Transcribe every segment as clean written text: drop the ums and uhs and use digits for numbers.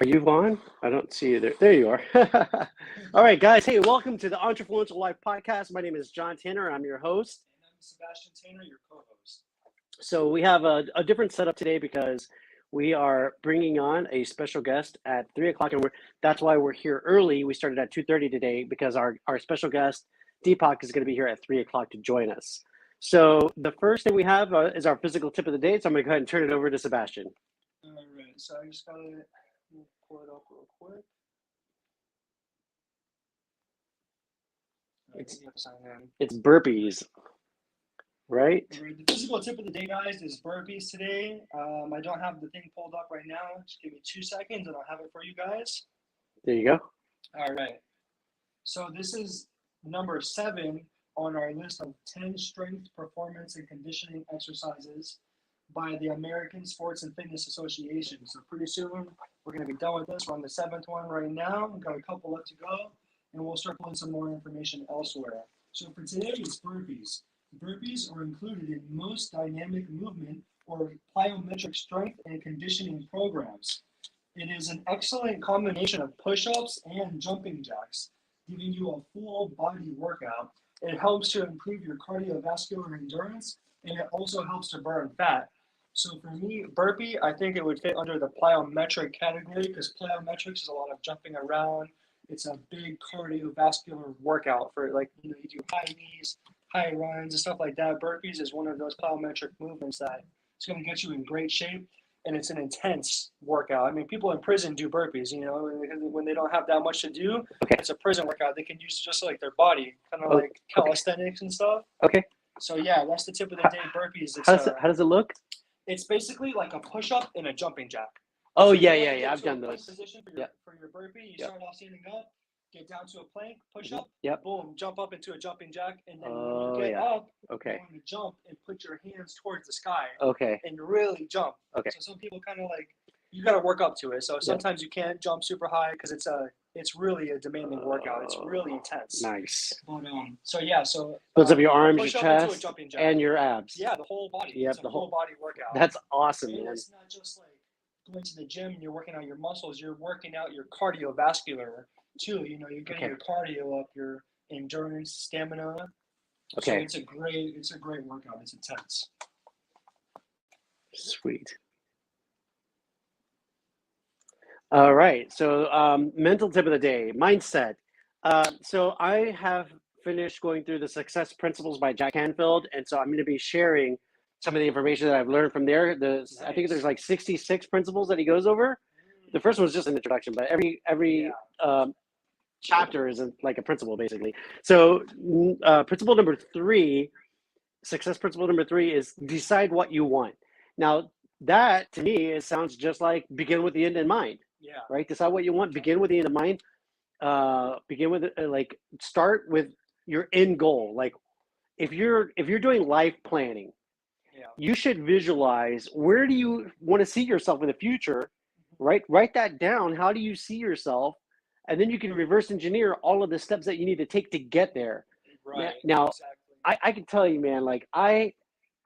Are you on? I don't see you there. There you are. All right, guys. Hey, welcome to the Entrefluential Life podcast. My name is John Tanner. I'm your host. And I'm Sebastian Tanner, your co-host. So we have a different setup today because we are bringing on a special guest at 3 o'clock, and that's why we're here early. We started at 2:30 today because our special guest, Deepak, is going to be here at 3 o'clock to join us. So the first thing we have is our physical tip of the day. So I'm going to go ahead and turn it over to Sebastian. All right, so I just got to pull it up real quick. It's burpees, right? All right, the physical tip of the day, guys, is burpees today. I don't have the thing pulled up right now. Just give me 2 seconds and I'll have it for you guys. There you go. All right. So this is number 7 on our list of 10 strength, performance, and conditioning exercises by the American Sports and Fitness Association. So pretty soon we're going to be done with this. We're on the 7th one right now. We've got a couple left to go, and we'll start pulling some more information elsewhere. So for today, it's burpees. Burpees are included in most dynamic movement or plyometric strength and conditioning programs. It is an excellent combination of push-ups and jumping jacks, giving you a full body workout. It helps to improve your cardiovascular endurance, and it also helps to burn fat. So for me, burpee, I think it would fit under the plyometric category because plyometrics is a lot of jumping around. It's a big cardiovascular workout for, like, you do high knees, high runs, and stuff like that. Burpees is one of those plyometric movements that it's going to get you in great shape, and it's an intense workout. I mean, people in prison do burpees, when they don't have that much to do. Okay. It's a prison workout. They can use just like their body, kind of like calisthenics and stuff. Okay. So yeah, that's the tip of the day, burpees. How does it look? It's basically like a push-up and a jumping jack. Oh, so yeah. I've done those. Position for your burpee. You start off standing up, get down to a plank, push up, boom, jump up into a jumping jack, and then when you get up, you're going to jump and put your hands towards the sky. Okay. And really jump. Okay. So some people kind of you got to work up to it. So sometimes you can't jump super high because it's really a demanding workout. It's really intense. Nice. But so builds up your arms, your chest, and your abs. Yeah, the whole body. Yep, it's a whole body workout. That's awesome, and man. It's not just like going to the gym and you're working out your muscles. You're working out your cardiovascular too. You're getting your cardio up, your endurance, stamina. Okay. So it's a great workout. It's intense. Sweet. All right. So mental tip of the day, mindset. So I have finished going through the Success Principles by Jack Canfield, and so I'm going to be sharing some of the information that I've learned from there. Nice. I think there's like 66 principles that he goes over. The first one was just an introduction, but every chapter is like a principle, basically. So principle number 3, success principle number 3 is decide what you want. Now, that to me, it sounds just like begin with the end in mind. Yeah. Right? Decide what you want, begin with the end in mind. Begin with start with your end goal. Like if you're doing life planning, you should visualize where do you want to see yourself in the future, right? Write that down. How do you see yourself? And then you can reverse engineer all of the steps that you need to take to get there. Right. Now, exactly. I can tell you, man, like I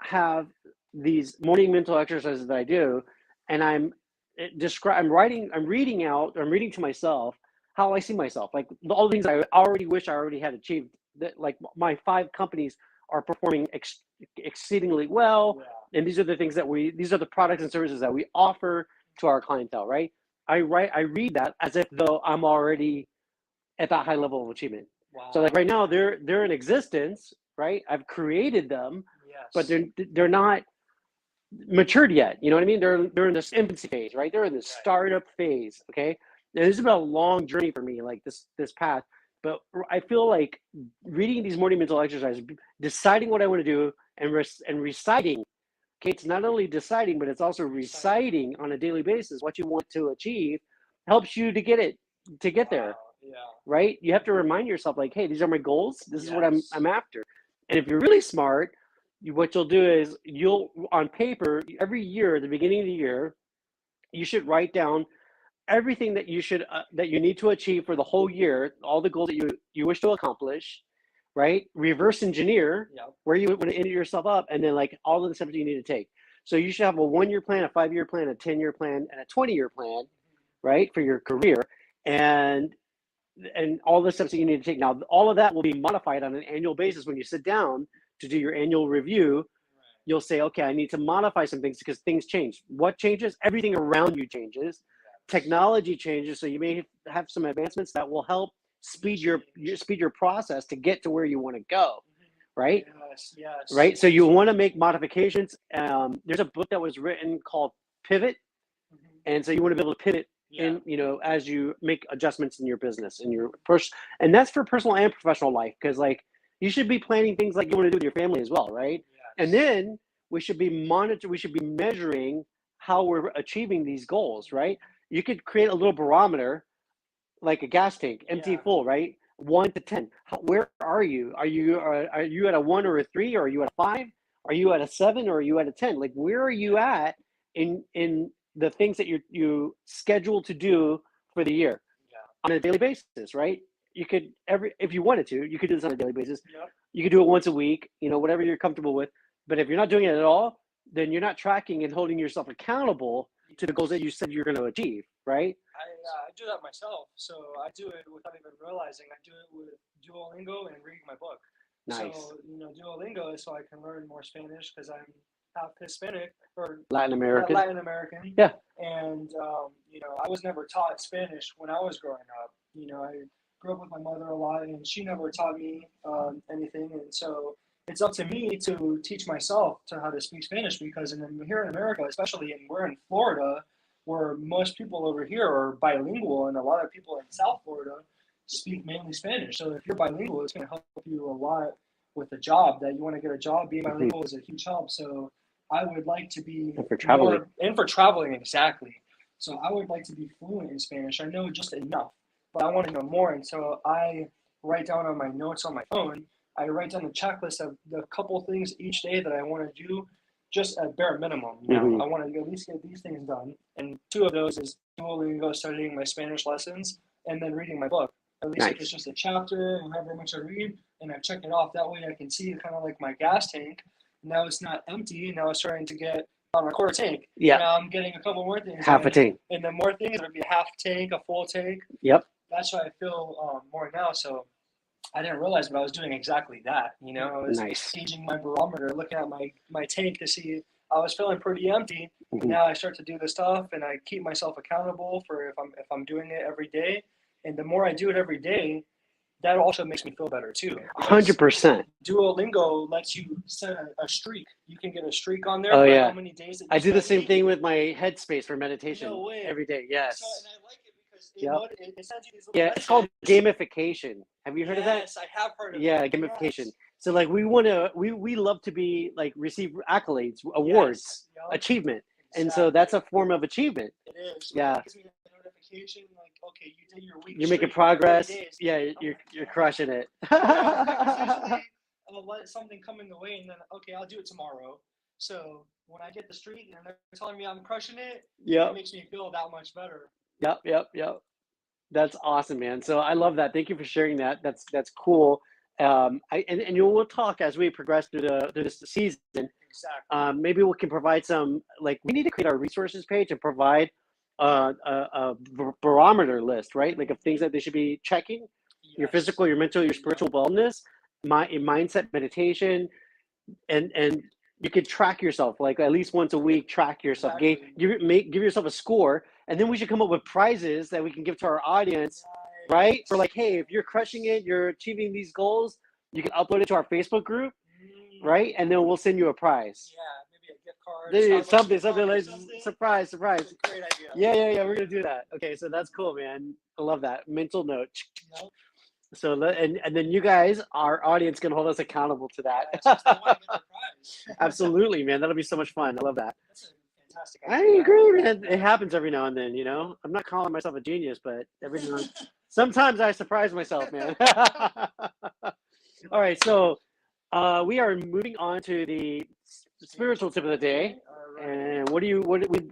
have these morning mental exercises that I do, and I'm reading to myself how I see myself, like all the things I already wish I already had achieved. That like my 5 companies are performing exceedingly well, and these are the things these are the products and services that we offer to our clientele, right? I read that as if though I'm already at that high level of achievement. Wow. So like right now they're in existence, right? I've created them, but they're not matured yet. You know what I mean? They're in this infancy phase, right? They're in this startup phase. Okay. And this has been a long journey for me, like this path. But I feel like reading these morning mental exercises, deciding what I want to do, and reciting. Okay, it's not only deciding, but it's also reciting on a daily basis what you want to achieve. Helps you to get there. Yeah. Right? You have to remind yourself, like, hey, these are my goals. This is what I'm after. And if you're really smart, what you'll do is you'll on paper every year at the beginning of the year, you should write down everything that you need to achieve for the whole year, all the goals that you wish to accomplish, right? Reverse engineer where you want to end yourself up, and then like all of the steps you need to take. So you should have a 1-year plan, a 5-year plan, a 10-year plan, and a 20-year plan, right, for your career, and all the steps that you need to take. Now, all of that will be modified on an annual basis. When you sit down to do your annual review, you'll say, okay, I need to modify some things because things change. What changes? Everything around you changes. Technology changes, so you may have some advancements that will help speed your process to get to where you want to go, right? Yes. Right. So you want to make modifications. There's a book that was written called Pivot, and so you want to be able to pivot in, as you make adjustments in your business and your and that's for personal and professional life, because like you should be planning things like you want to do with your family as well, right? And then we should be measuring how we're achieving these goals, right? You could create a little barometer, like a gas tank, empty, full, right? 1 to 10. Where are you? Are you at a 1 or a 3? Or are you at a 5? Are you at a 7? Or are you at a 10? Like, where are you at in the things that you scheduled to do for the year on a daily basis, right? You could if you wanted to, you could do this on a daily basis. You could do it once a week, whatever you're comfortable with. But if you're not doing it at all, then you're not tracking and holding yourself accountable to the goals that you said you're going to achieve, right? I do that myself. So I do it without even realizing. I do it with Duolingo and reading my book. Nice. So, Duolingo is so I can learn more Spanish because I'm half Hispanic or Latin American. Yeah. And, I was never taught Spanish when I was growing up. I grew up with my mother a lot, and she never taught me anything. And so it's up to me to teach myself to how to speak Spanish, because here in America, especially, and we're in Florida, where most people over here are bilingual, and a lot of people in South Florida speak mainly Spanish. So if you're bilingual, it's going to help you a lot with the job that you want to get a job. Being bilingual is a huge help. So I would like to be for traveling. For traveling, exactly. So I would like to be fluent in Spanish. I know just enough, but I want to know more. And so I write down on my notes on my phone, I write down the checklist of the couple things each day that I want to do, just at bare minimum. I want to at least get these things done. And 2 of those is Duolingo, studying my Spanish lessons, and then reading my book. At least if it's just a chapter, and however much I read, and I check it off. That way I can see kind of like my gas tank. Now it's not empty. Now it's starting to get on a quarter tank. Yeah. Now I'm getting a couple more things. Half a tank. And then more things, it'll be a half tank, a full tank. Yep. That's how I feel more now. So I didn't realize, but I was doing exactly that. I was gauging my barometer, looking at my tank to see. I was feeling pretty empty. Now I start to do the stuff, and I keep myself accountable for if I'm doing it every day. And the more I do it every day, that also makes me feel better too. 100%. Duolingo lets you set a streak. You can get a streak on there for how many days that you I do the same thing with my headspace for meditation. No way. Every day. Yes. So, and I like it because it sends you these little it's called gamification. Have you heard of that? Yes, I have heard of it. Yeah, gamification. Yes. So like we love to be like receive accolades, awards, achievement. Exactly. And so that's a form of achievement. It is. Yeah. It gives me a notification like, okay, you did your week. You're making progress. Yeah, you're crushing it. I'll let something come in the way, and then okay, I'll do it tomorrow. So when I get the streak and they're telling me I'm crushing it, it makes me feel that much better. Yep. That's awesome, man. So I love that. Thank you for sharing that. That's cool. And we'll talk as we progress through this season. Exactly. Maybe we can provide some, like, we need to create our resources page and provide a barometer list, right? Like of things that they should be checking: your physical, your mental, your spiritual wellness, mindset, meditation, and you could track yourself, like at least once a week. Track yourself. Exactly. Give yourself a score, and then we should come up with prizes that we can give to our audience, right? For like, hey, if you're crushing it, you're achieving these goals, you can upload it to our Facebook group, right? And then we'll send you a prize. Yeah, maybe a gift card. Something like surprise. That's a great idea. Yeah. We're gonna do that. Okay, so that's cool, man. I love that mental note. Yep. So and then you guys, our audience, can hold us accountable to that. Yeah, absolutely, man. That'll be so much fun. I love that. That's a fantastic idea. I agree, man. It happens every now and then, I'm not calling myself a genius, but sometimes I surprise myself, man. All right, so we are moving on to the spiritual tip of the day. Right. And we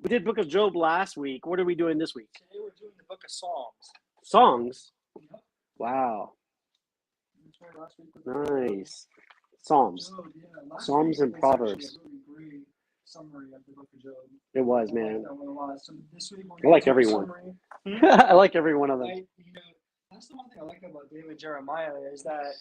did Book of Job last week. What are we doing this week? Today we're doing the Book of Psalms. Songs? Yep. Wow. Nice. Psalms. Psalms and Proverbs. A really great summary of the Book of Job. It was, man. So this week I like everyone. I like every one of them. That's the one thing I like about David Jeremiah is that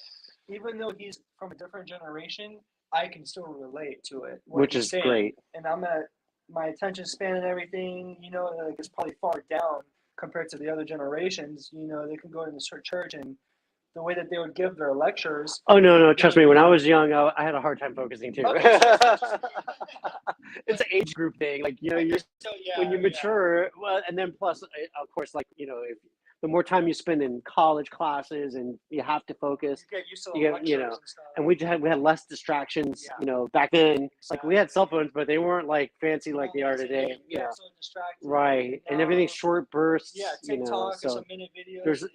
even though he's from a different generation, I can still relate to it. Which is great. And I'm at my attention span and everything, like it's probably far down compared to the other generations. They can go into church and the way that they would give their lectures. Oh, no, trust me. When I was young, I had a hard time focusing too. Okay. It's an age group thing. Like, when you mature, well, and then plus, of course, like, if the more time you spend in college classes and you have to focus, you get used to the lectures and stuff. And we had less distractions, back then. Like, we had cell phones, but they weren't like fancy like they are today. So distracted. Right. And everything's short bursts. TikTok, so a minute videos. there's,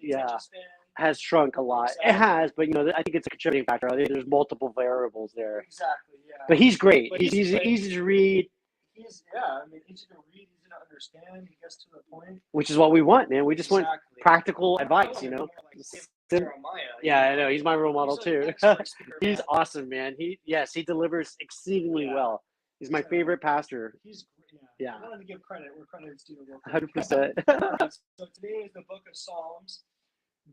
has shrunk a lot. Exactly. It has, but I think it's a contributing factor. I think there's multiple variables there. Exactly, yeah. But he's great. He's easy to read. Easy to read, easy to understand. He gets to the point. Which is what we want, man. We just want practical advice, Yeah, I know. He's my role model too. He's awesome, man. He delivers exceedingly well. He's my favorite pastor. He's I wanted to give credit where credit is due. 100%. So today is the book of Psalms.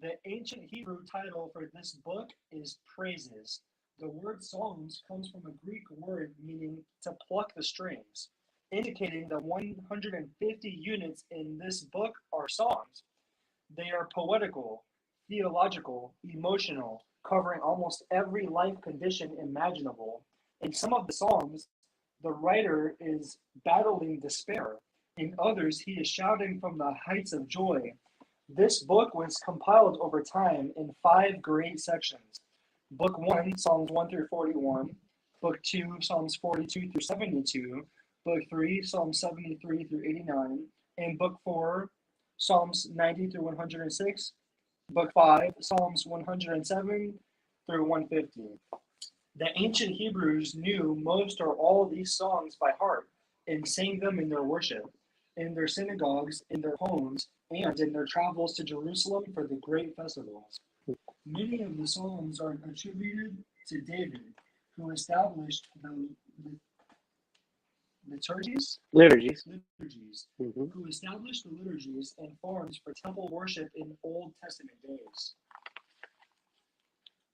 The ancient Hebrew title for this book is Praises. The word Psalms comes from a Greek word meaning to pluck the strings, indicating the 150 units in this book are songs. They are poetical, theological, emotional, covering almost every life condition imaginable. In some of the Psalms, the writer is battling despair. In others, he is shouting from the heights of joy. This book was compiled over time in 5 great sections. Book 1, Psalms 1 through 41. Book 2, Psalms 42 through 72. Book 3, Psalms 73 through 89. And Book 4, Psalms 90 through 106. Book 5, Psalms 107 through 150. The ancient Hebrews knew most or all these songs by heart and sang them in their worship, in their synagogues, in their homes, and in their travels to Jerusalem for the great festivals. Many of the Psalms are attributed to David, who established the liturgies. Mm-hmm. Who established the liturgies and forms for temple worship in Old Testament days.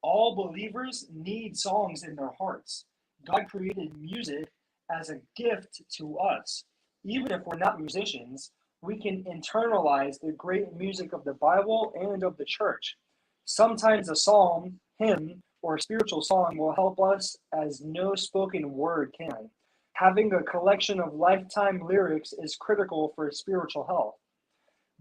All believers need songs in their hearts. God created music as a gift to us. Even if we're not musicians, we can internalize the great music of the Bible and of the church. Sometimes a psalm, hymn, or spiritual song will help us as no spoken word can. Having a collection of lifetime lyrics is critical for spiritual health.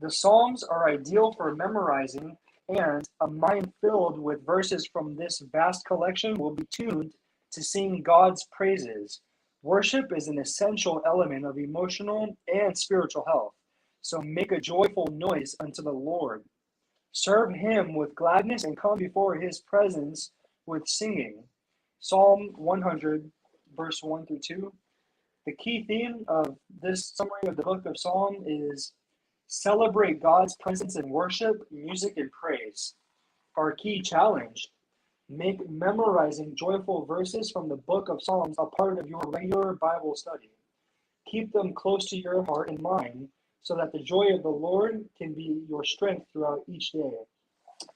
The Psalms are ideal for memorizing, and a mind filled with verses from this vast collection will be tuned to sing God's praises. Worship is an essential element of emotional and spiritual health, so make a joyful noise unto the Lord. Serve him with gladness and come before his presence with singing. Psalm 100, verse 1 through 2. The key theme of this summary of the book of Psalm is celebrate God's presence in worship, music, and praise. Our key challenge: make memorizing joyful verses from the book of Psalms a part of your regular Bible study. Keep them close to your heart and mind so that the joy of the Lord can be your strength throughout each day.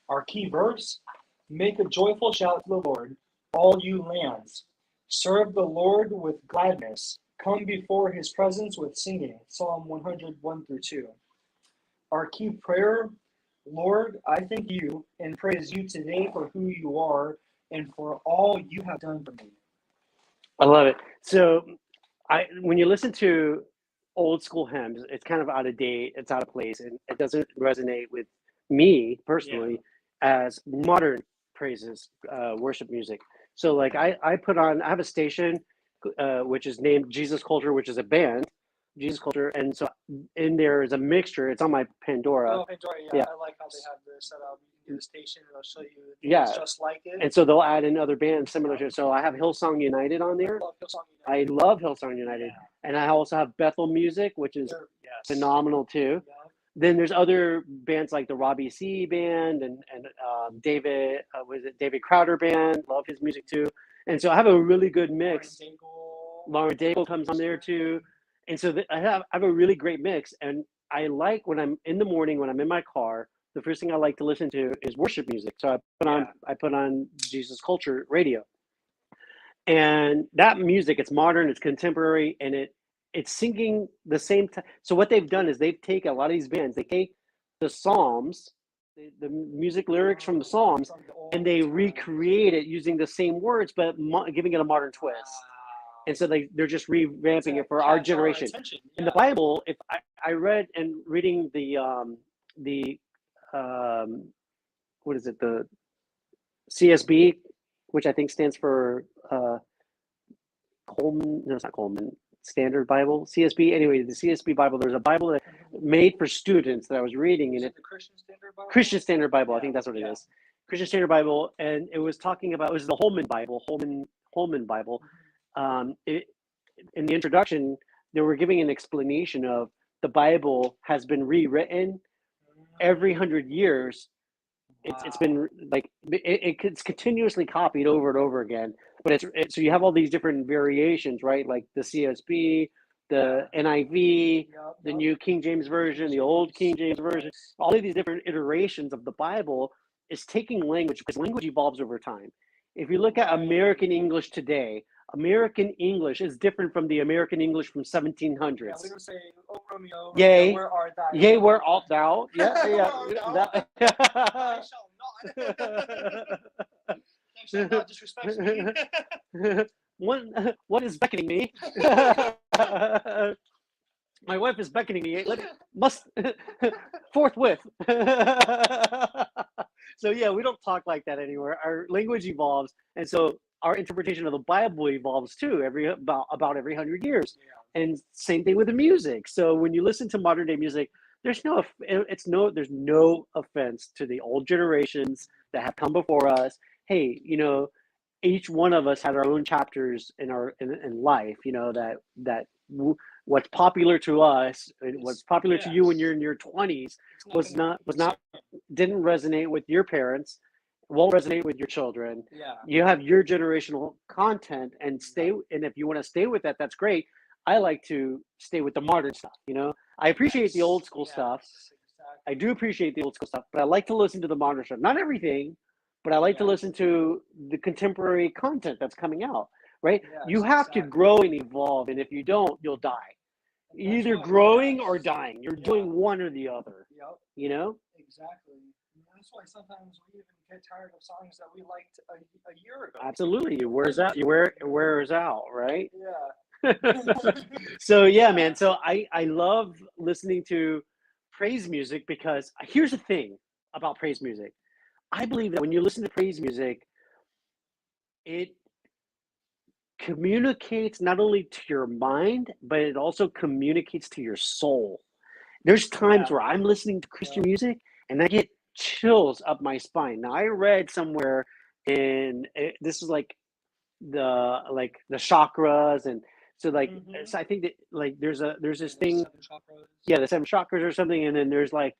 Our key verse: make a joyful shout to the Lord, all you lands. Serve the Lord with gladness. Come before his presence with singing. Psalm 101 through 2. Our key prayer: Lord, I thank you and praise you today for who you are and for all you have done for me. I love it. So when you listen to old school hymns, it's kind of out of date, it's out of place, and it doesn't resonate with me personally as modern praises, worship music. So like I have a station which is named Jesus Culture, which is a band, Jesus Culture, and so in there is a mixture. It's on my Pandora. Oh, Pandora, yeah. I like how they have this set up. You can do the station, and they'll show you just like it. And so they'll add in other bands similar to it. So I have Hillsong United on there. I love Hillsong United. And I also have Bethel Music, which is phenomenal too. Yeah. Then there's other bands like the Robbie C band and David Crowder band. Love his music too. And so I have a really good mix. Lauren Daigle comes on there too. And so I have a really great mix, and I like when I'm in the morning, when I'm in my car, the first thing I like to listen to is worship music. So I put on Jesus Culture radio. And that music, it's modern, it's contemporary, and it's singing the same time. So what they've done is they've taken a lot of these bands, they take the Psalms, the music lyrics from the Psalms, and they recreate it using the same words, but giving it a modern twist. And so they're just revamping it for our generation. In the Bible, if I read and reading the what is it, the CSB, which I think stands for Coleman, no, it's not Coleman, Standard Bible, CSB. Anyway, the CSB Bible, there's a Bible that made for students that I was reading, and the Christian Standard Bible? Christian Standard Bible, I think that's what it is. Christian Standard Bible, and it was talking about, it was the Holman Bible, Holman Bible. In the introduction, they were giving an explanation of the Bible has been rewritten every 100 years. It's been like it's continuously copied over and over again, but so you have all these different variations, right? Like the CSB, the NIV, the New King James Version, the Old King James Version. All of these different iterations of the Bible is taking language, because language evolves over time. If you look at American English today, American English is different from the American English from 1700s. Yeah, we don't say, "Oh Romeo, Yea, where art thou?" Yea, where art thou? Yeah, I shall not. Thou shalt not disrespect me. What is beckoning me? My wife is beckoning me. Must forthwith. So yeah, we don't talk like that anymore. Our language evolves, and so our interpretation of the Bible evolves too. About every 100 years, and same thing with the music. So when you listen to modern day music, there's no offense to the old generations that have come before us. Hey, each one of us had our own chapters in life. That what's popular to us, what's popular to you when you're in your 20s, didn't resonate with your parents, won't resonate with your children. You have your generational content, and if you want to stay with that, that's great. I like to stay with the modern stuff. I appreciate the old school stuff. I do appreciate the old school stuff, but I like to listen to the modern stuff. Not everything, but I like to listen to the contemporary content that's coming out, right? You have to grow and evolve, and if you don't, you'll die. Either growing or dying. You're doing one or the other. Exactly. That's why sometimes we even get tired of songs that we liked a year ago. Absolutely. It wears out. It wears out, right? Yeah. So yeah, man. So I love listening to praise music, because here's the thing about praise music. I believe that when you listen to praise music, it communicates not only to your mind, but it also communicates to your soul. There's times where I'm listening to Christian music and I get chills up my spine. Now I read somewhere this is like the chakras, and so so I think that there's this thing, the 7 chakras or something, and then there's I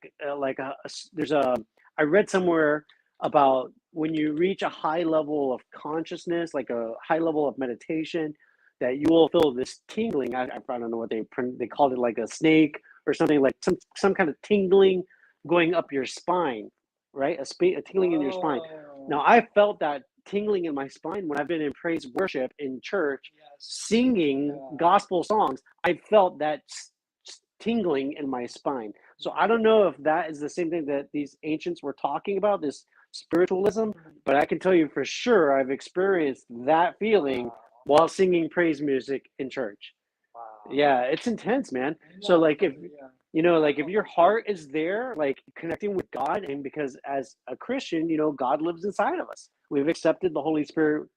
read somewhere about when you reach a high level of consciousness, like a high level of meditation, that you will feel this tingling. I don't know what they called it, like a snake or something, like some kind of tingling going up your spine, right? A tingling in your spine. Now I felt that tingling in my spine when I've been in praise worship in church, singing gospel songs. I felt that tingling in my spine. So I don't know if that is the same thing that these ancients were talking about, this spiritualism, but I can tell you for sure I've experienced that feeling while singing praise music in church. Yeah, it's intense, man. So like if your heart is there, like connecting with God, and because as a Christian, God lives inside of us. We've accepted the Holy Spirit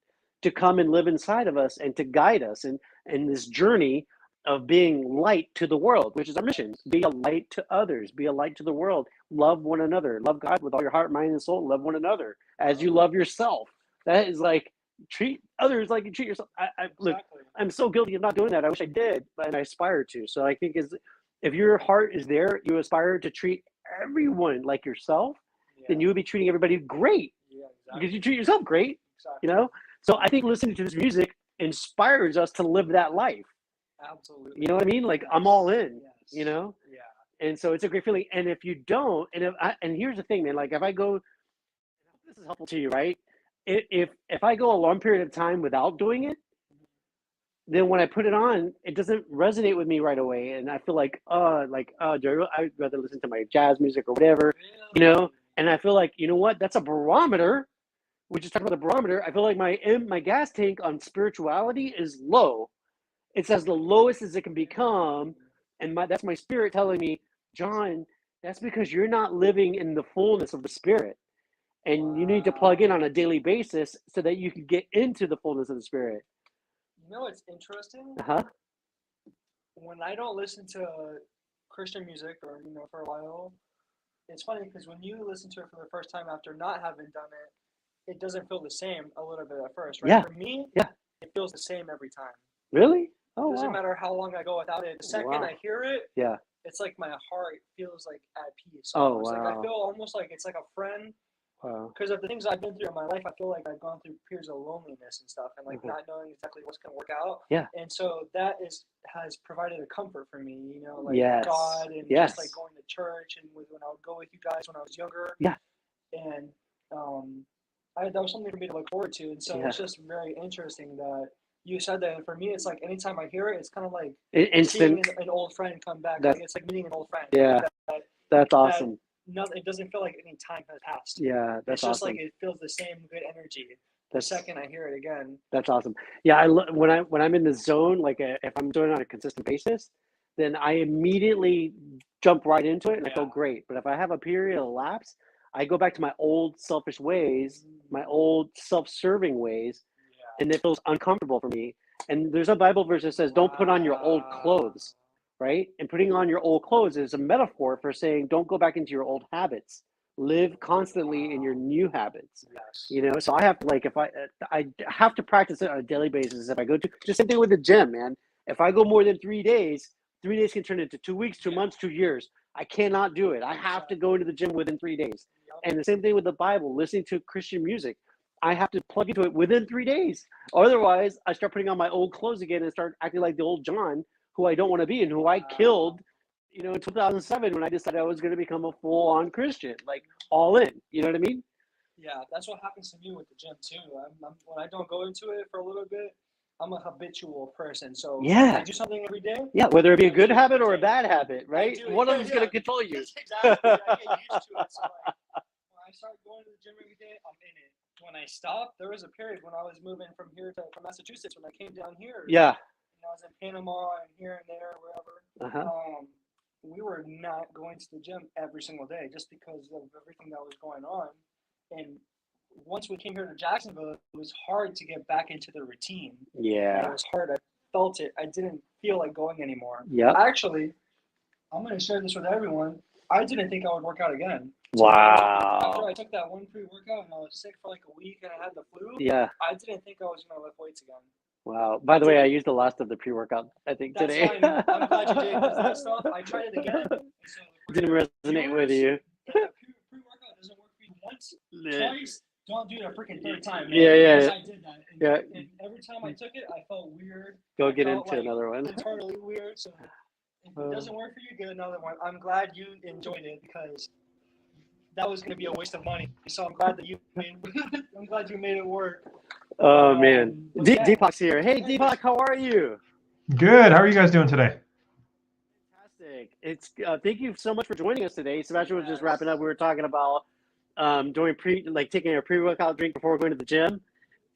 to come and live inside of us and to guide us in this journey of being light to the world, which is our mission. Be a light to others, be a light to the world, love one another, love God with all your heart, mind, and soul, love one another as you love yourself. That is like, treat others like you treat yourself. Look, I'm so guilty of not doing that. I wish I did, but I aspire to. So I think if your heart is there, you aspire to treat everyone like yourself, then you would be treating everybody great, because you treat yourself great, So I think listening to this music inspires us to live that life. Absolutely. You know what I mean? Like I'm all in, Yeah. And so it's a great feeling. And if you don't, and here's the thing, man, like if I go, this is helpful to you, right? If I go a long period of time without doing it, then when I put it on, it doesn't resonate with me right away, and I feel like, I'd rather listen to my jazz music or whatever, you know. And I feel like, you know what? That's a barometer. We just talked about the barometer. I feel like my gas tank on spirituality is low. It's as the lowest as it can become, and that's my spirit telling me, John, that's because you're not living in the fullness of the spirit, and you need to plug in on a daily basis so that you can get into the fullness of the spirit. You know what's interesting? Uh-huh. When I don't listen to Christian music, or for a while, it's funny because when you listen to it for the first time after not having done it, it doesn't feel the same a little bit at first, right? Yeah. For me, yeah, it feels the same every time. Really? Oh, it doesn't wow. matter how long I go without it. The second I hear it, yeah, it's like my heart feels like at peace. Oh, Like wow. I feel almost like it's like a friend. Wow. Because of the things I've been through in my life, I feel like I've gone through periods of loneliness and stuff, and like not knowing exactly what's going to work out. Yeah. And so that has provided a comfort for me, like Yes. God, and Yes. just like going to church, and when I would go with you guys when I was younger. Yeah. And that was something for me to look forward to. And so Yeah. it's just very interesting that you said that. And for me, it's like anytime I hear it, it's kind of like instant. seeing an old friend come back. That's- Like it's like meeting an old friend. Yeah. That's awesome. It doesn't feel like any time has passed. Yeah, that's it's just awesome. like it feels the same good energy the second I hear it again. That's awesome. Yeah, when I'm in the zone, like if I'm doing it on a consistent basis, then I immediately jump right into it and I feel great. But if I have a period of lapse, I go back to my old selfish ways, my old self-serving ways, and it feels uncomfortable for me. And there's a Bible verse that says, "Don't put on your old clothes." Right? And putting on your old clothes is a metaphor for saying, don't go back into your old habits. Live constantly in your new habits. Yes. So I have to, like, if I have to practice it on a daily basis. If I go to, just same thing with the gym, man. If I go more than 3 days, 3 days can turn into 2 weeks, 2 months, 2 years. I cannot do it. I have to go into the gym within 3 days. And the same thing with the Bible, listening to Christian music. I have to plug into it within 3 days. Otherwise, I start putting on my old clothes again and start acting like the old John, who I don't want to be and who I killed, in 2007 when I decided I was going to become a full-on Christian, like all in. You know what I mean? Yeah, that's what happens to me with the gym too. When I don't go into it for a little bit, I'm a habitual person. So I do something every day. Yeah, whether it be a good habit or a bad habit, right? One of them's going to control you. Exactly. I get used to it. So when I start going to the gym every day, I'm in it. When I stopped, there was a period when I was moving from Massachusetts, when I came down here. Yeah. I was in Panama and here and there, wherever. We were not going to the gym every single day just because of everything that was going on. And once we came here to Jacksonville, it was hard to get back into the routine. Yeah. It was hard. I felt it. I didn't feel like going anymore. Yeah. Actually, I'm going to share this with everyone. I didn't think I would work out again. Wow. After I took that one pre-workout and I was sick for like a week and I had the flu, yeah, I didn't think I was going to lift weights again. Wow. By the way, I used the last of the pre-workout, I think, That's today. Fine. I'm glad you did, because that stuff, I tried it again. So didn't resonate with you. Pre-workout doesn't work for you once, twice. Don't do it a freaking third time, man. Yeah. I did that. And every time I took it, I felt weird. Go get into another one. Internally weird. So if it doesn't work for you, get another one. I'm glad you enjoyed it, because that was going to be a waste of money. So I'm glad that you made it work. Oh, man. Deepak's here. Hey, Deepak, how are you? Good. How are you guys doing today? Fantastic. It's thank you so much for joining us today. Sebastian was just wrapping up. We were talking about taking a pre-workout drink before going to the gym,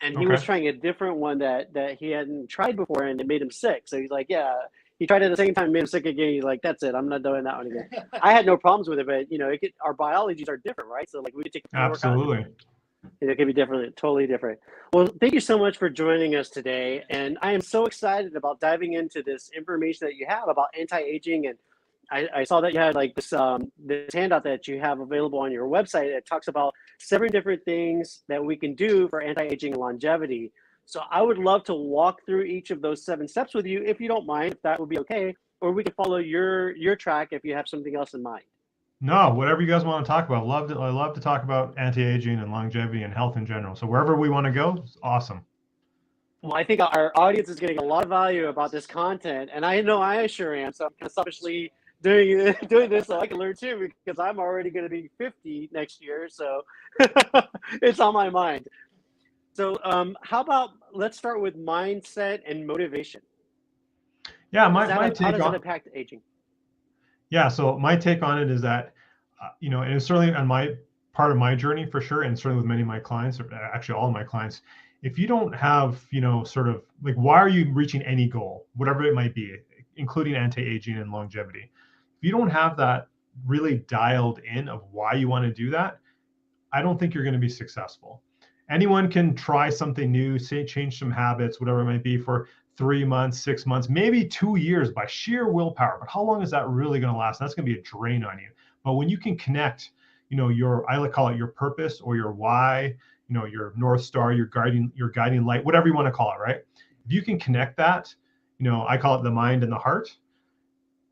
and he was trying a different one that he hadn't tried before, and it made him sick. So he's like, yeah. He tried it at the same time, made him sick again. He's like, that's it. I'm not doing that one again. I had no problems with it, but our biologies are different, right? So like we could take a absolutely. It could be different, totally different. Well, thank you so much for joining us today. And I am so excited about diving into this information that you have about anti-aging. And I saw that you had like this handout that you have available on your website that talks about 7 different things that we can do for anti-aging and longevity. So I would love to walk through each of those 7 steps with you, if you don't mind, if that would be okay, or we can follow your track if you have something else in mind. No, whatever you guys want to talk about. I love to talk about anti-aging and longevity and health in general. So wherever we want to go, it's awesome. Well, I think our audience is getting a lot of value about this content, and I know I sure am. So I'm kind of selfishly doing this so I can learn too, because I'm already going to be 50 next year, so it's on my mind. So, how about let's start with mindset and motivation. Yeah, How my take does that on impact aging? yeah, so my take on it is that and it's certainly on my part of my journey for sure, and certainly with many of my clients, or actually all of my clients, if you don't have, sort of like, why are you reaching any goal, whatever it might be, including anti-aging and longevity? If you don't have that really dialed in of why you want to do that, I don't think you're going to be successful. Anyone can try something new, say change some habits, whatever it might be, for 3 months, 6 months, maybe 2 years by sheer willpower. But how long is that really going to last? That's going to be a drain on you. But when you can connect, I like call it your purpose or your why, your North Star, your guiding light, whatever you want to call it, right? If you can connect that, I call it the mind and the heart,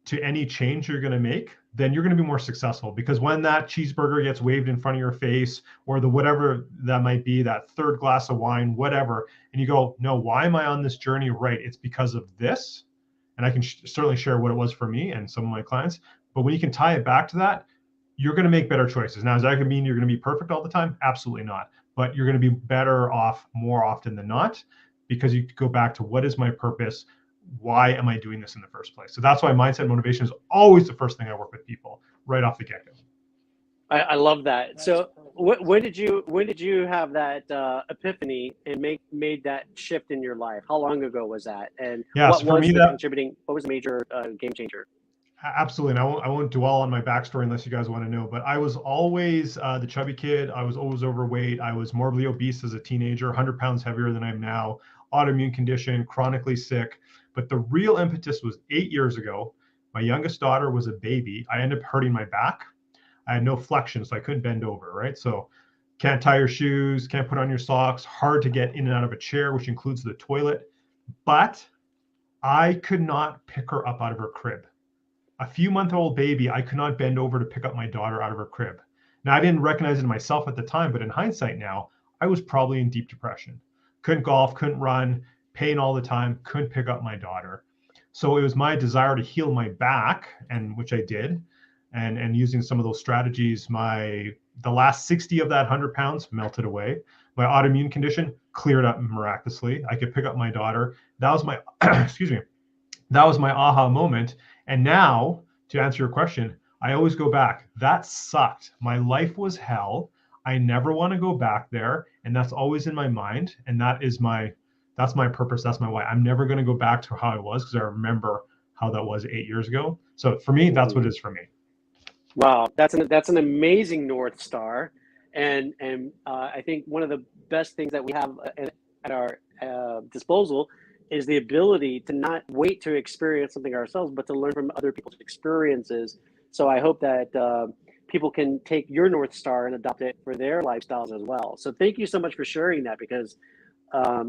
to any change you're going to make, then you're going to be more successful. Because when that cheeseburger gets waved in front of your face, or the whatever that might be, that third glass of wine, whatever, and you go, no, why am I on this journey? Right, it's because of this. And I can certainly share what it was for me and some of my clients. But when you can tie it back to that, you're going to make better choices. Now, does that mean you're going to be perfect all the time? Absolutely not. But you're going to be better off more often than not, because you go back to, what is my purpose? Why am I doing this in the first place? So that's why mindset and motivation is always the first thing I work with people right off the get-go. I love that. That's So, perfect. when did you have that epiphany and made that shift in your life? How long ago was that? And Yeah, what so for was me, the that contributing? What was the major game changer? absolutely, and I won't dwell on my backstory unless you guys want to know, but I was always the chubby kid. I was always overweight. I was morbidly obese as a teenager, 100 pounds heavier than I am now, autoimmune condition, chronically sick. But the real impetus was 8 years ago. My youngest daughter was a baby. I ended up hurting my back. I had no flexion, so I couldn't bend over, right? So can't tie your shoes, can't put on your socks, hard to get in and out of a chair, which includes the toilet. But I could not pick her up out of her crib. A few-month-old baby, I could not bend over to pick up my daughter out of her crib. Now, I didn't recognize it in myself at the time, but in hindsight now, I was probably in deep depression. Couldn't golf, couldn't run, pain all the time, couldn't pick up my daughter. So it was my desire to heal my back, and which I did, and using some of those strategies, the last 60 of that 100 pounds melted away. My autoimmune condition cleared up miraculously. I could pick up my daughter. That was my excuse me. That was my aha moment. And now, to answer your question, I always go back. That sucked. My life was hell. I never want to go back there, and that's always in my mind. And that's my purpose. That's my why. I'm never going to go back to how I was, because I remember how that was 8 years ago. So for me, that's what it is for me. Wow, that's an amazing North Star, and I think one of the best things that we have at our disposal is the ability to not wait to experience something ourselves, but to learn from other people's experiences. So I hope that people can take your North Star and adopt it for their lifestyles as well. So thank you so much for sharing that, because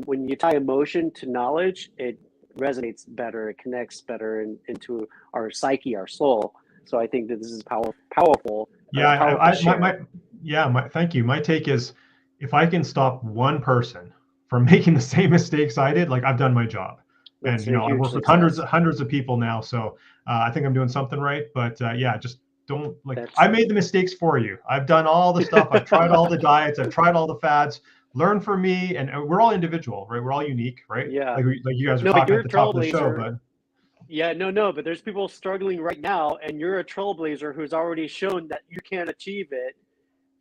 when you tie emotion to knowledge, it resonates better, it connects better into our psyche, our soul. So I think that this is powerful, powerful share. Thank you. My take is, if I can stop one person from making the same mistakes I did, like, I've done my job. And That's a I huge work with hundreds success. hundreds of people now, so I think I'm doing something right. But yeah, just don't, like, That's I made the mistakes for you. I've done all the stuff. I've tried all the diets. I've tried all the fads. Learn from me, and we're all individual, right? We're all unique, right? yeah. Like you guys were No, but talking at you're a the top of the show, trailblazer. but Yeah, no, but there's people struggling right now, and you're a trailblazer who's already shown that you can achieve it.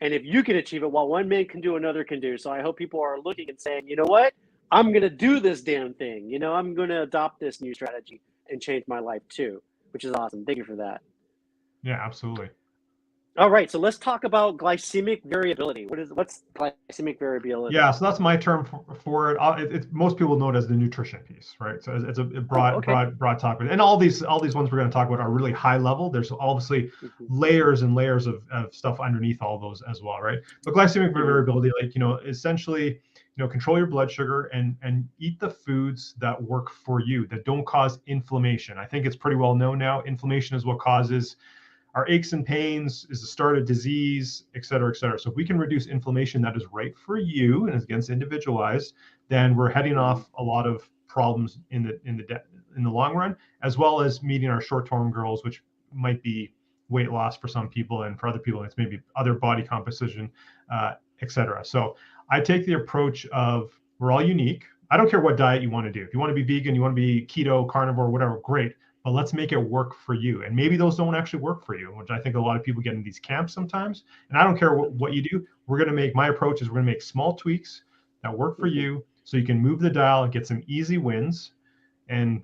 And if you can achieve it, while one man can do, another can do. So I hope people are looking and saying, you know what? I'm going to do this damn thing. I'm going to adopt this new strategy and change my life too, which is awesome. Thank you for that. yeah, absolutely. All right, so let's talk about glycemic variability. What's glycemic variability? Yeah, so that's my term for it. Most people know it as the nutrition piece, right? So it's a Oh, broad, okay. broad topic, and all these ones we're going to talk about are really high level. There's obviously Mhm, layers and layers of stuff underneath all those as well, right? But glycemic mhm. variability, like, essentially, control your blood sugar and eat the foods that work for you, that don't cause inflammation. I think it's pretty well known now. Inflammation is what causes our aches and pains, is the start of disease, et cetera, et cetera. So if we can reduce inflammation that is right for you and is individualized, then we're heading off a lot of problems in the long run, as well as meeting our short-term goals, which might be weight loss for some people, and for other people it's maybe other body composition, etc. So I take the approach of we're all unique. I don't care what diet you want to do. If you want to be vegan, you want to be keto, carnivore, whatever, great. But let's make it work for you. And maybe those don't actually work for you, which I think a lot of people get in these camps sometimes. And I don't care what you do. My approach is we're going to make small tweaks that work for you so you can move the dial and get some easy wins and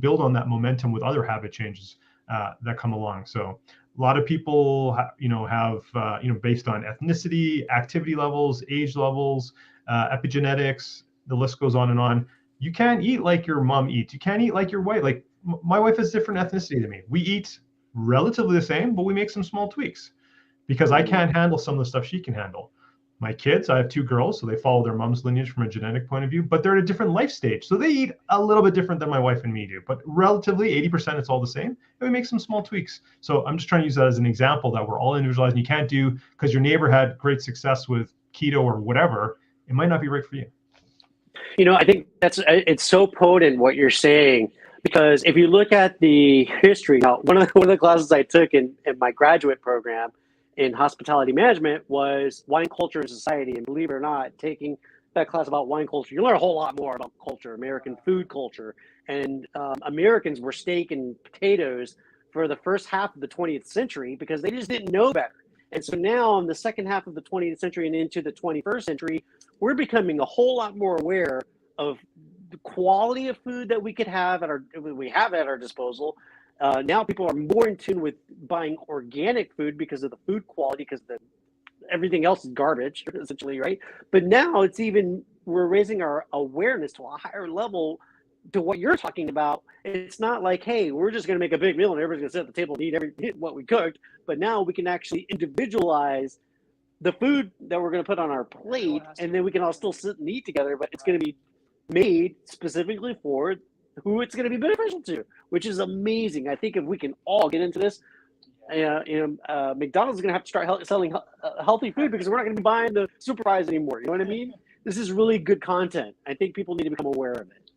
build on that momentum with other habit changes that come along. So a lot of people, have based on ethnicity, activity levels, age levels, epigenetics, the list goes on and on. You can't eat like your mom eats. You can't eat like your wife. Like my wife has different ethnicity than me. We eat relatively the same, but we make some small tweaks because I can't handle some of the stuff she can handle. My kids, I have 2 girls, so they follow their mom's lineage from a genetic point of view, but they're at a different life stage. So they eat a little bit different than my wife and me do, but relatively 80% it's all the same. And we make some small tweaks. So I'm just trying to use that as an example that we're all individualized, and you can't do because your neighbor had great success with keto or whatever. It might not be right for you. I think it's so potent what you're saying, because if you look at the history, now one of the classes I took in my graduate program in hospitality management was wine culture and society. And believe it or not, taking that class about wine culture, you learn a whole lot more about culture, American food culture. And Americans were steak and potatoes for the first half of the 20th century because they just didn't know better. And so now in the second half of the 20th century and into the 21st century, we're becoming a whole lot more aware of the quality of food that we have at our disposal. Now people are more in tune with buying organic food because of the food quality, because everything else is garbage, essentially, right? But now we're raising our awareness to a higher level to what you're talking about. It's not like, hey, we're just going to make a big meal and everybody's going to sit at the table and eat what we cooked. But now we can actually individualize the food that we're going to put on our plate, and then we can all still sit and eat together, but it's going to be made specifically for who it's going to be beneficial to, which is amazing. I think if we can all get into this, McDonald's is going to have to start selling healthy food because we're not going to be buying the super fries anymore. You know what I mean? This is really good content. I think people need to become aware of it.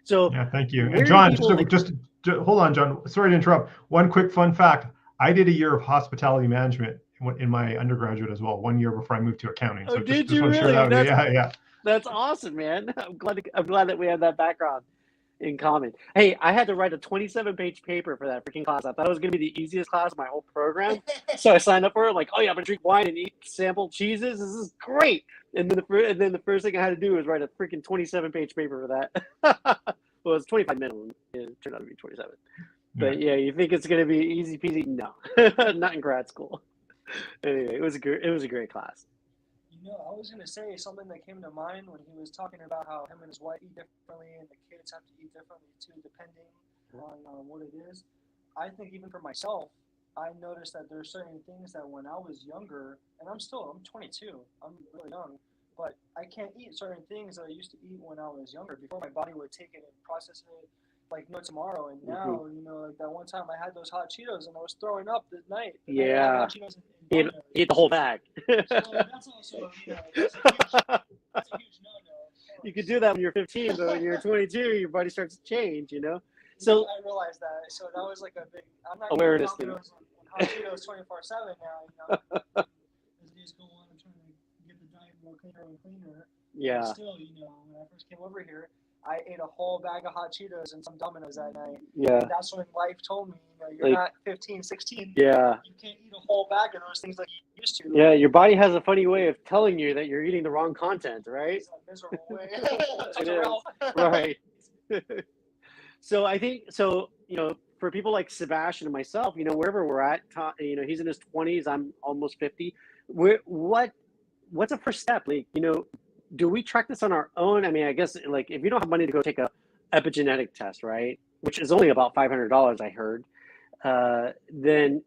So yeah, thank you. And John, just hold on, John. Sorry to interrupt. One quick fun fact. I did a year of hospitality management in my undergraduate as well, 1 year before I moved to accounting. So did just you want to share really? that with you. Yeah. That's awesome, man. I'm glad that we have that background in common. Hey, I had to write a 27-page paper for that freaking class. I thought it was going to be the easiest class of my whole program. So I signed up for it, like, oh yeah, I'm going to drink wine and eat sample cheeses. This is great. And then the first thing I had to do was write a freaking 27-page paper for that. Well, it's 25 minimum. It turned out to be 27. But yeah, you think it's going to be easy peasy? No, not in grad school. Anyway, it was a great class. I was going to say something that came to mind when he was talking about how him and his wife eat differently and the kids have to eat differently too, depending on what it is. I think even for myself, I noticed that there are certain things that when I was younger, and I'm 22, I'm really young, but I can't eat certain things that I used to eat when I was younger. Before, my body would take it and process it like no tomorrow. And now, like that one time I had those hot Cheetos and I was throwing up that night. Yeah. Eat the whole bag. So that's also, that's a huge no-no. You could do that when you're 15, but when you're 22, your body starts to change, So I realized that. So that was like a big awareness thing. On hot Cheetos 24/7 now. As days go on, I'm trying to get the diet more cleaner and cleaner. Yeah. But still, when I first came over here, I ate a whole bag of hot Cheetos and some Domino's that night. Yeah. And that's when life told me, you're not 15, 16. Yeah. You can't eat a whole bag of those things like you used to. Yeah, your body has a funny way of telling you that you're eating the wrong content, right? It's a miserable way. It is. Right. So I think, for people like Sebastian and myself, wherever we're at, he's in his 20s, I'm almost 50. What's a first step? Like, do we track this on our own? I mean, I guess like if you don't have money to go take a epigenetic test, right, which is only about $500, I heard, then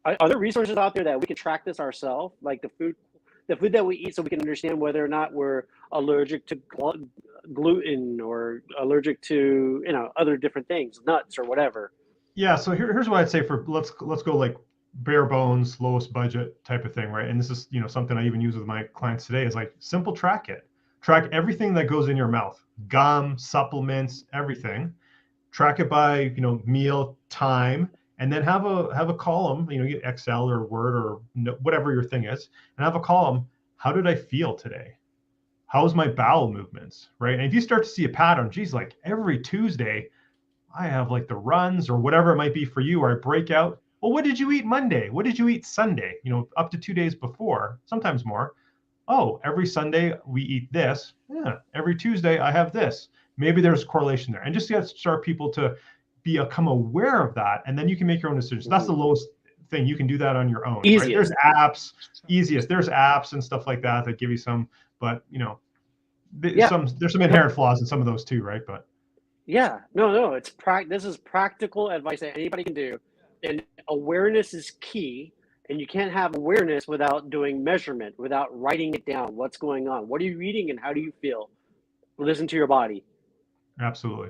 are there resources out there that we can track this ourselves, like the food that we eat, so we can understand whether or not we're allergic to gluten or allergic to other different things, nuts or whatever? Yeah. So here's what I'd say for let's go like bare bones, lowest budget type of thing, right? And this is something I even use with my clients today is like simple track everything that goes in your mouth, gum, supplements, everything. Track it by meal time, and then have a column, you know, get Excel or Word or whatever your thing is, and have a column. How did I feel today? How's my bowel movements, right? And if you start to see a pattern, geez, like every Tuesday, I have like the runs or whatever it might be for you, or I break out. Well, what did you eat Monday? What did you eat Sunday? You know, up to 2 days before, sometimes more. Oh, every Sunday we eat this. Yeah, every Tuesday I have this. Maybe there's a correlation there. And just to start people to become aware of that, and then you can make your own decisions. That's the lowest thing. You can do that on your own, right? There's apps, easiest. There's apps and stuff like that that give you some, but you know, there's some inherent flaws in some of those too, right? But yeah, no, this is practical advice that anybody can do, and awareness is key. And you can't have awareness without doing measurement, without writing it down. What's going on? What are you eating, and how do you feel? Listen to your body. absolutely.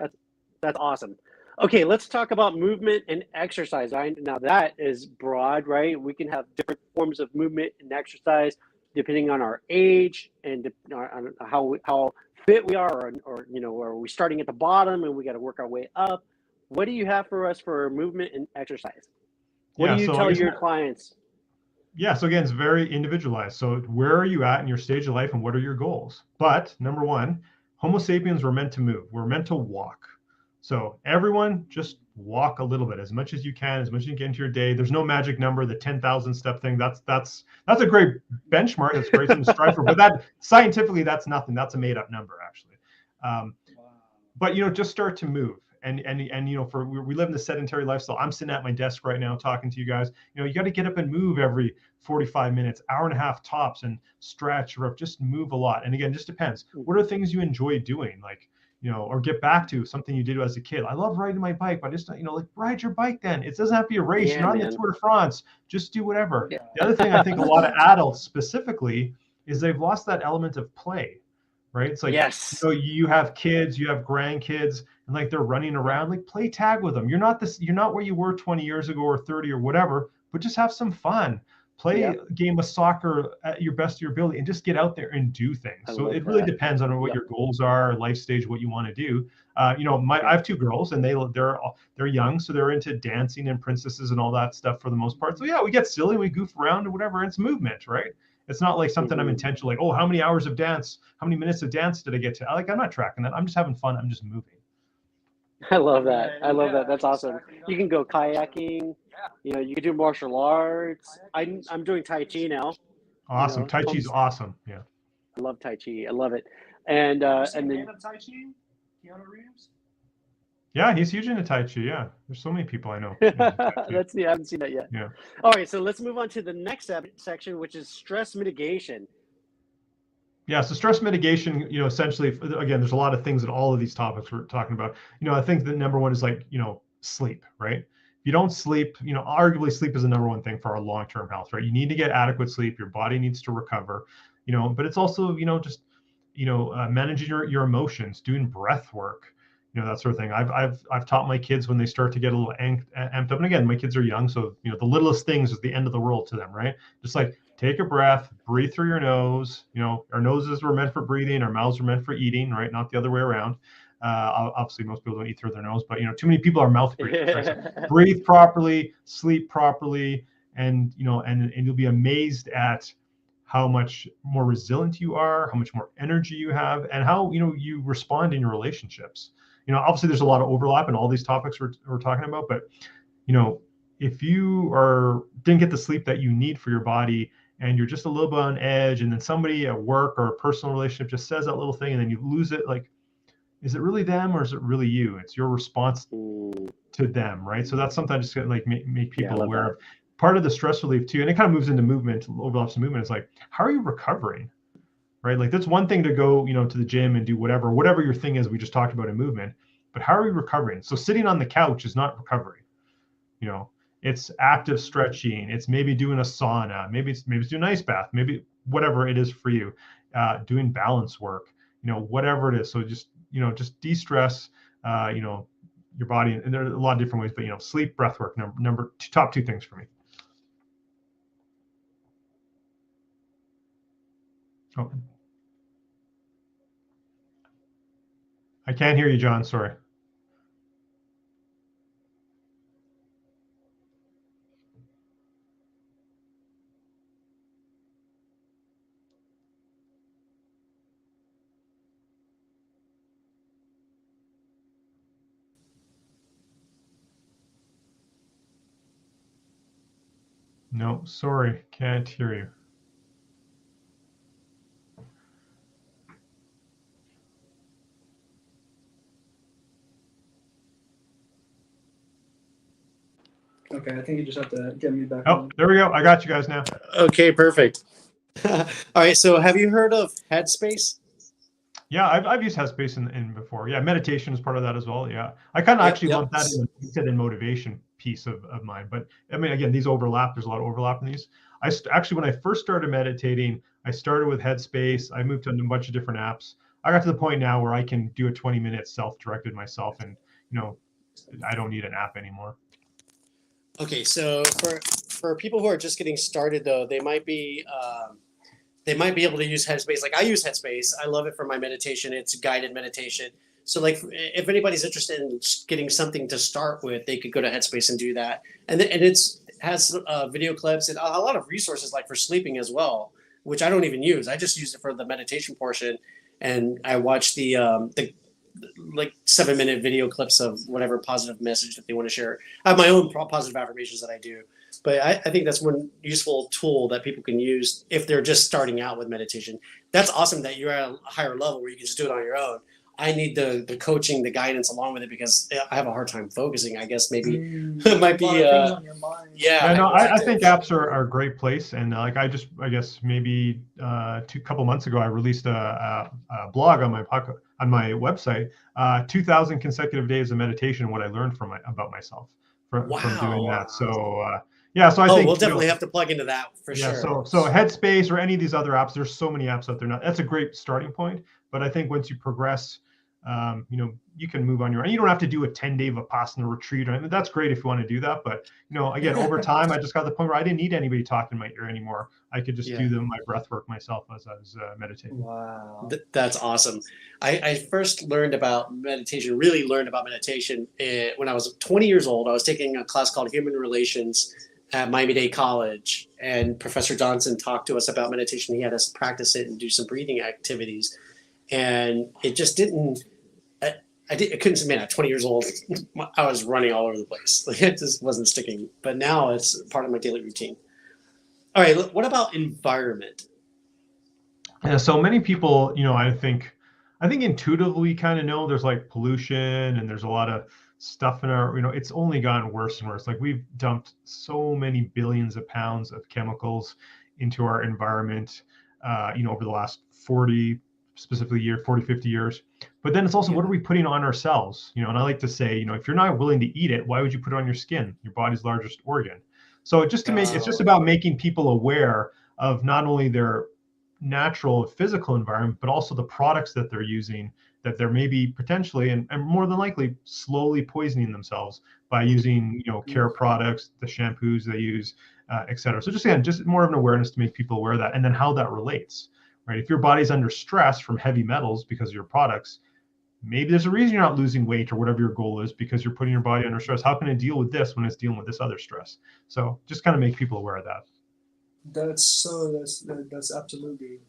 That's awesome. Okay, let's talk about movement and exercise. Now that is broad, right? We can have different forms of movement and exercise depending on our age and on how fit we are, or you know, are we starting at the bottom and we got to work our way up? What do you have for us for movement and exercise? What do you tell your clients? Yeah, so again, it's very individualized. So where are you at in your stage of life, and what are your goals? But number one, Homo sapiens were meant to move. We're meant to walk. So everyone just walk a little bit, as much as you can, as much as you get into your day. There's no magic number, the 10,000 step thing. That's a great benchmark. That's great thing to strive for. But that scientifically, that's nothing. That's a made up number, actually. But you know, just start to move. And you know, we live in the sedentary lifestyle. I'm sitting at my desk right now talking to you guys. You know, you got to get up and move every 45 minutes, hour and a half tops, and stretch or just move a lot. And again, just depends. What are things you enjoy doing? Like, you know, or get back to something you did as a kid. I love riding my bike, but I just, you know, like ride your bike then. It doesn't have to be a race. Yeah, You're not man. in the Tour de France. Just do whatever. Yeah. The other thing I think a lot of adults specifically is they've lost that element of play, right? It's like, yes, you know, you have kids, you have grandkids, and like they're running around, like play tag with them. You're not where you were 20 years ago or 30 or whatever, but just have some fun. Play a game of soccer at your best of your ability and just get out there and do things. So it really depends on what your goals are, life stage, what you want to do. You know, I have two girls, and they're young, so they're into dancing and princesses and all that stuff for the most part. So yeah, we get silly, we goof around and whatever. And it's movement, right? It's not like something I'm intentional, like, oh, how many hours of dance, how many minutes of dance did I get to? Like, I'm not tracking that. I'm just having fun. I'm just moving. I love that. I love that. That's awesome. You can go kayaking. You know, you can do martial arts. I'm doing Tai Chi now. Awesome. You know, Tai Chi's awesome. Yeah. I love Tai Chi. I love it. And then Tai Chi, Keanu Reeves. Yeah, he's huge into Tai Chi. Yeah, there's so many people I know. That's I haven't seen that yet. Yeah. All right, so let's move on to the next section, which is stress mitigation. Yeah, so stress mitigation, you know, essentially, again, there's a lot of things in all of these topics we're talking about. You know, I think the number one is like, you know, sleep, right? If you don't sleep, you know, arguably sleep is the number one thing for our long-term health, right? You need to get adequate sleep. Your body needs to recover, you know, but it's also, you know, just, you know, managing your emotions, doing breath work, you know, that sort of thing. I've taught my kids when they start to get a little amped up. And again, my kids are young, so you know, the littlest things is the end of the world to them, right? Just like take a breath, breathe through your nose. You know, our noses were meant for breathing, our mouths were meant for eating, right? Not the other way around. Obviously, most people don't eat through their nose, but you know, too many people are mouth breathers. Right? So breathe properly, sleep properly, and you know, and you'll be amazed at how much more resilient you are, how much more energy you have, and how you know you respond in your relationships. You know, obviously there's a lot of overlap in all these topics we're talking about, but you know, if you didn't get the sleep that you need for your body, and you're just a little bit on edge, and then somebody at work or a personal relationship just says that little thing, and then you lose it, like, is it really them or is it really you? It's your response to them, right? So that's something I just like make people aware of. Part of the stress relief too, and it kind of moves into movement, overlaps to movement. Is like, how are you recovering? Right? Like that's one thing to go, you know, to the gym and do whatever your thing is we just talked about in movement, but how are you recovering? So sitting on the couch is not recovery. You know, it's active stretching. It's maybe doing a sauna. Maybe it's doing an ice bath. Maybe whatever it is for you, doing balance work, you know, whatever it is. So just, you know, just de-stress, you know, your body. And there are a lot of different ways, but, you know, sleep, breath work, top two things for me. Oh. I can't hear you, John. Sorry. No, sorry, can't hear you. Okay, I think you just have to get me back Oh, on. there we go. I got you guys now. Okay, perfect. All right, so have you heard of Headspace? Yeah, I've used Headspace in before. Yeah, meditation is part of that as well. Yeah, I kind of actually lump that in motivation piece of mine. But I mean, again, these overlap. There's a lot of overlap in these. Actually, when I first started meditating, I started with Headspace. I moved to a bunch of different apps. I got to the point now where I can do a 20-minute self-directed myself, and I don't need an app anymore. Okay, so for people who are just getting started, though, they might be able to use Headspace. Like I use Headspace. I love it for my meditation. It's guided meditation. So like if anybody's interested in getting something to start with, they could go to Headspace and do that. And it's has video clips and a lot of resources like for sleeping as well, which I don't even use. I just use it for the meditation portion, and I watch the like 7-minute video clips of whatever positive message that they want to share. I have my own positive affirmations that I do, but I think that's one useful tool that people can use if they're just starting out with meditation. That's awesome that you're at a higher level where you can just do it on your own. I need the coaching, the guidance along with it because I have a hard time focusing. I guess maybe it might be on your mind. Yeah, no, I think apps are a great place, and like I guess maybe a couple months ago I released a blog on my website, 2,000 consecutive days of meditation, what I learned about myself from doing that. So yeah, so I think we'll definitely have to plug into that for sure. So Headspace or any of these other apps, there's so many apps out there now. That's a great starting point, but I think once you progress, you can move on your own. You don't have to do a 10-day Vipassana retreat. I mean, that's great if you want to do that. But, again, over time, I just got to the point where I didn't need anybody talking in my ear anymore. I could just do my breath work myself as I was meditating. Wow. That's awesome. I first learned about meditation, really learned about meditation when I was 20 years old. I was taking a class called Human Relations at Miami-Dade College. And Professor Johnson talked to us about meditation. He had us practice it and do some breathing activities. And it just didn't... I couldn't say, man, at 20 years old, I was running all over the place. Like, it just wasn't sticking. But now it's part of my daily routine. All right, what about environment? Yeah, so many people, I think intuitively kind of know there's like pollution and there's a lot of stuff in our, it's only gotten worse and worse. Like we've dumped so many billions of pounds of chemicals into our environment, over the last 40, 50 years. But then it's also, what are we putting on ourselves? And I like to say, if you're not willing to eat it, why would you put it on your skin, your body's largest organ? So it's just about making people aware of not only their natural physical environment, but also the products that they're using, that they're maybe potentially and more than likely slowly poisoning themselves by using, care products, the shampoos they use, et cetera. So just more of an awareness to make people aware of that, and then how that relates, right? If your body's under stress from heavy metals because of your products, maybe there's a reason you're not losing weight or whatever your goal is, because you're putting your body under stress. How can it deal with this when it's dealing with this other stress? So just kind of make people aware of that. That's absolutely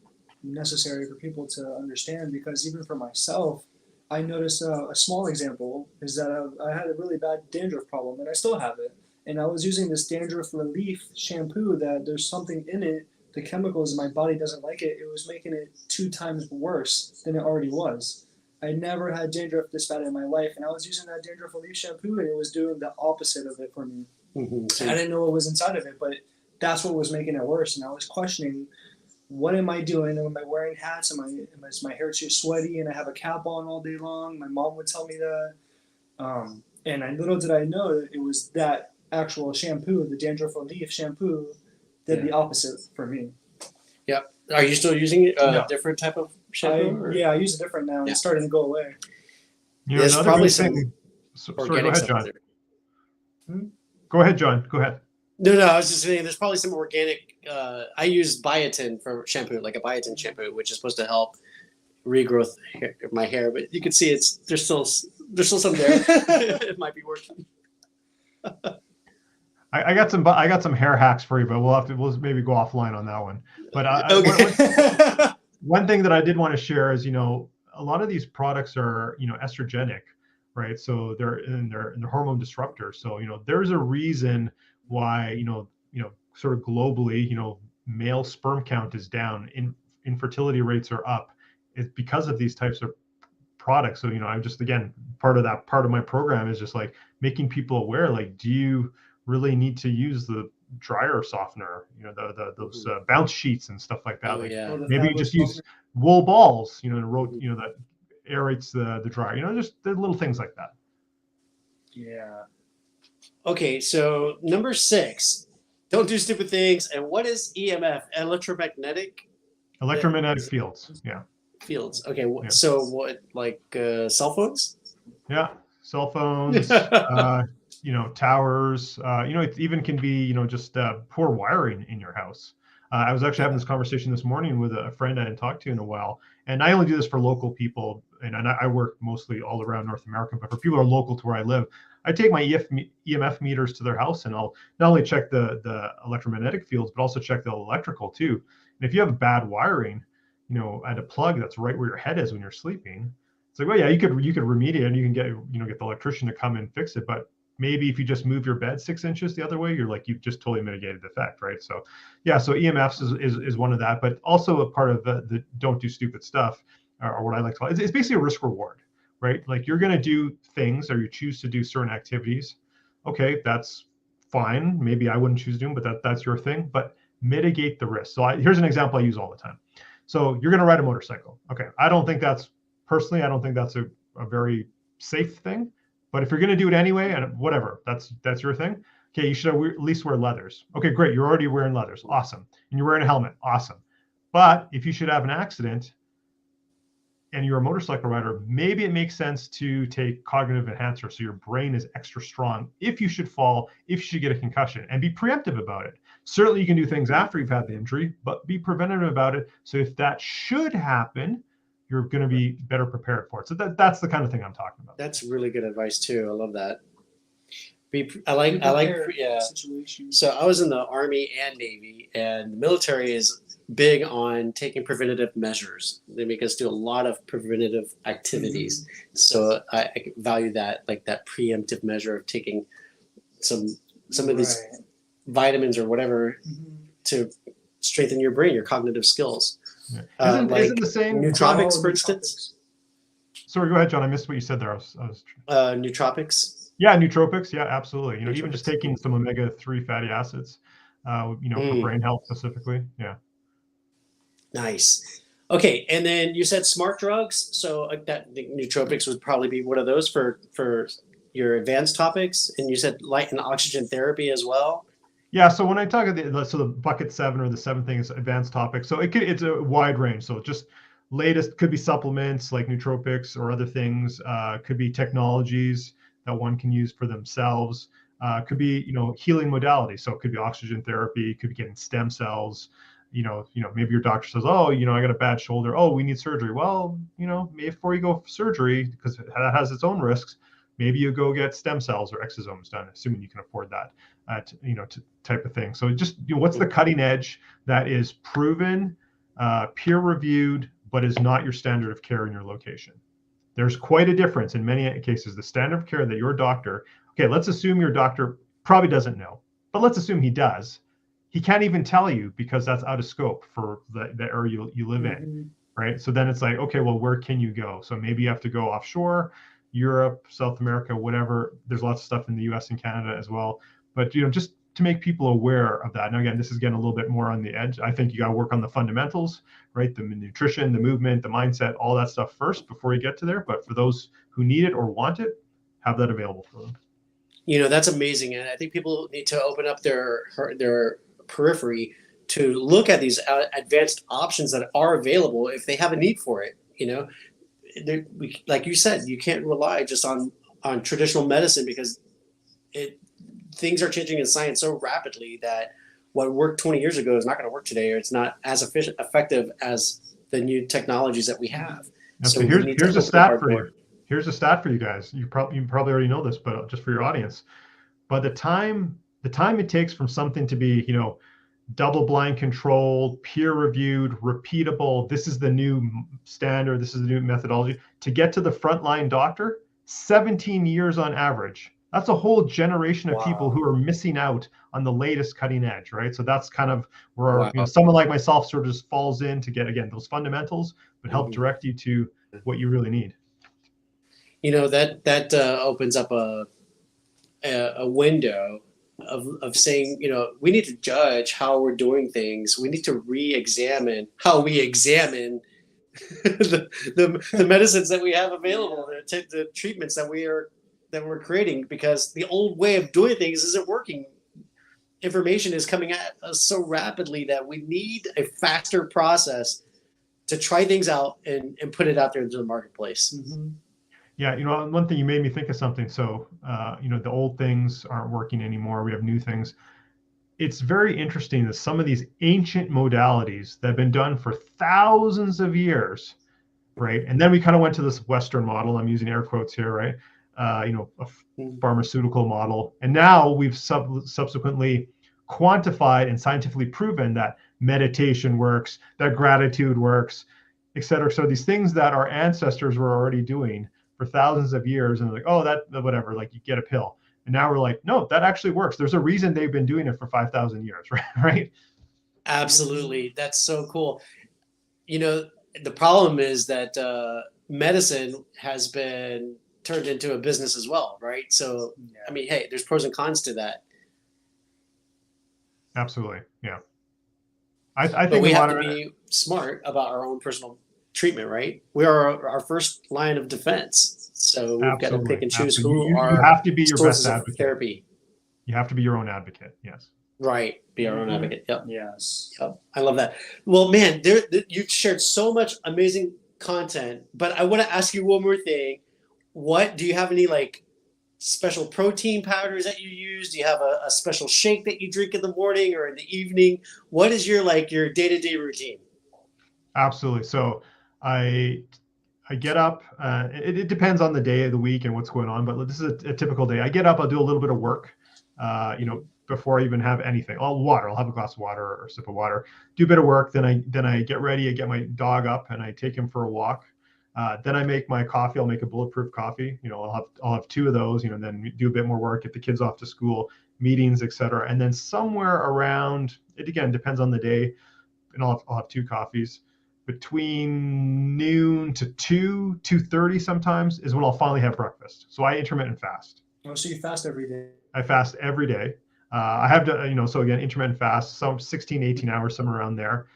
necessary for people to understand, because even for myself, I noticed a small example is that I had a really bad dandruff problem, and I still have it. And I was using this dandruff relief shampoo that there's something in it, the chemicals in my body doesn't like it. It was making it 2 times worse than it already was. I never had dandruff this bad in my life, and I was using that dandruff relief shampoo, and it was doing the opposite of it for me. I didn't know what was inside of it, but that's what was making it worse. And I was questioning, what am I doing? Am I wearing hats? Is my hair too sweaty and I have a cap on all day long? My mom would tell me that. And little did I know that it was that actual shampoo, the dandruff relief shampoo, did the opposite for me. Yep. Are you still using a different type of shampoo? I use a different now. It's starting to go away. There's probably some sorry, go ahead, John. Hmm? Go ahead, John. Go ahead. No, I was just saying there's probably some organic. I use biotin for shampoo, like a biotin shampoo, which is supposed to help regrowth of my hair. But you can see there's still some there. It might be working. I got some hair hacks for you, but we'll maybe go offline on that one. But Okay. one thing that I did want to share is, a lot of these products are, estrogenic, right? So they're hormone disruptors. So, there's a reason why, sort of globally, male sperm count is down, infertility rates are up. It's because of these types of products. So, I just, again, part of my program is just like making people aware, like, do you really need to use the dryer softener, those bounce sheets and stuff like that? Oh, like yeah. maybe you just use wool balls, that aerates the dryer, just the little things like that. Yeah. Okay, so number 6, don't do stupid things. And what is EMF? Electromagnetic Fields. Yeah. Fields. Okay, Yeah. so what, like cell phones? Yeah, cell phones, towers. It even can be, just poor wiring in your house. I was actually having this conversation this morning with a friend I hadn't talked to in a while, and I only do this for local people, and I work mostly all around North America. But for people who are local to where I live, I take my EMF meters to their house, and I'll not only check the electromagnetic fields, but also check the electrical too. And if you have bad wiring, at a plug that's right where your head is when you're sleeping, it's like, well, yeah, you could remediate, and you can get the electrician to come and fix it. But maybe if you just move your bed 6 inches the other way, you've just totally mitigated the effect, right? So yeah, so EMFs is one of that, but also a part of the don't do stupid stuff, or what I like to call it. It's basically a risk reward, right? Like, you're going to do things, or you choose to do certain activities. Okay, that's fine. Maybe I wouldn't choose to do them, but that's your thing. But mitigate the risk. So here's an example I use all the time. So you're going to ride a motorcycle. Okay, I don't think that's a very safe thing. But if you're going to do it anyway, and whatever, that's your thing. Okay, you should at least wear leathers. Okay, great. You're already wearing leathers. Awesome. And you're wearing a helmet. Awesome. But if you should have an accident and you're a motorcycle rider, maybe it makes sense to take cognitive enhancers, so your brain is extra strong if you should fall, if you should get a concussion, and be preemptive about it. Certainly you can do things after you've had the injury, but be preventative about it. So if that should happen, you're going to be better prepared for it. So that's the kind of thing I'm talking about. That's really good advice too. I love that. Yeah. So I was in the Army and Navy, and the military is big on taking preventative measures. They make us do a lot of preventative activities. Mm-hmm. So I value that, like that preemptive measure of taking some of these vitamins or whatever to strengthen your brain, your cognitive skills. Yeah. Isn't the same nootropics, for instance? Sorry, go ahead, John. I missed what you said there. I was nootropics. Yeah, nootropics. Yeah, absolutely. Even just taking some omega-3 fatty acids, for brain health specifically. Yeah. Nice. Okay, and then you said smart drugs. So that the nootropics would probably be one of those for your advanced topics. And you said light and oxygen therapy as well. Yeah, so when I talk about the bucket 7 or the 7th thing is advanced topics. So it's a wide range. So just latest could be supplements like nootropics or other things. Could be technologies that one can use for themselves. Could be healing modalities. So it could be oxygen therapy. Could be getting stem cells. Maybe your doctor says, oh, I got a bad shoulder. Oh, we need surgery. Well, maybe before you go for surgery, because that has its own risks, maybe you go get stem cells or exosomes done, assuming you can afford that, type of thing. So just, what's the cutting edge that is proven, peer reviewed, but is not your standard of care in your location? There's quite a difference in many cases. The standard of care that your doctor, okay, let's assume your doctor probably doesn't know, but let's assume he does. He can't even tell you because that's out of scope for the area you live in, right? So then it's like, okay, well, where can you go? So maybe you have to go offshore, Europe, South America, whatever. There's lots of stuff in the US and Canada as well. But, just to make people aware of that. Now, again, this is getting a little bit more on the edge. I think you got to work on the fundamentals, right? The nutrition, the movement, the mindset, all that stuff first before you get to there. But for those who need it or want it, have that available for them. That's amazing. And I think people need to open up their periphery to look at these advanced options that are available if they have a need for it. Like you said, you can't rely just on traditional medicine because things are changing in science so rapidly that what worked 20 years ago is not going to work today, or it's not as effective as the new technologies that we have. So here's a stat for you. Here's a stat for you guys. You probably already know this, but just for your audience. By the time it takes from something to be, double-blind controlled, peer-reviewed, repeatable, this is the new standard, this is the new methodology, to get to the frontline doctor, 17 years on average. That's a whole generation of people Wow. who are missing out on the latest cutting edge, right? So that's kind of where Wow. someone like myself sort of just falls in to get, again, those fundamentals, but help Mhm. direct you to what you really need. That opens up a window of saying, we need to judge how we're doing things. We need to re-examine how we examine the medicines that we have available, the treatments that we're creating, because the old way of doing things isn't working. Information is coming at us so rapidly that we need a faster process to try things out and put it out there into the marketplace. Mm-hmm. Yeah, one thing, you made me think of something. So, the old things aren't working anymore. We have new things. It's very interesting that some of these ancient modalities that have been done for thousands of years, right? And then we kind of went to this Western model. I'm using air quotes here, right? A pharmaceutical model. And now we've subsequently quantified and scientifically proven that meditation works, that gratitude works, et cetera. So these things that our ancestors were already doing for thousands of years, and like, oh, that whatever, like you get a pill. And now we're like, no, that actually works. There's a reason they've been doing it for 5,000 years, right? Absolutely. That's so cool. The problem is that medicine has been turned into a business as well, right? So, I mean, hey, there's pros and cons to that. Absolutely. Yeah. I But think we have to be smart about our own personal treatment, right? We are our first line of defense. So we've got to pick and choose who you are have to be your sources best of advocate. therapy. You have to be your own advocate. Yes. Right. Be our own advocate. Yep. Yes. Yep. I love that. Well, man, you've shared so much amazing content, but I want to ask you one more thing. Do you have any like special protein powders that you use? Do you have a special shake that you drink in the morning or in the evening? What is your day-to-day routine? Absolutely. So I get up. It depends on the day of the week and what's going on, but this is a typical day. I get up. I'll do a little bit of work. Before I even have anything. I'll have a glass of water or a sip of water. Do a bit of work. Then I get ready. I get my dog up and I take him for a walk. Then I make my coffee. I'll make a bulletproof coffee. I'll have two of those. Then do a bit more work. Get the kids off to school, meetings, etc. And then somewhere around, it again depends on the day, and I'll have two coffees. Between noon to 2:30 sometimes is when I'll finally have breakfast. So I intermittent fast. Oh, so you fast every day? I fast every day. I have to, so again, intermittent fast, some 16, 18 hours, somewhere around there.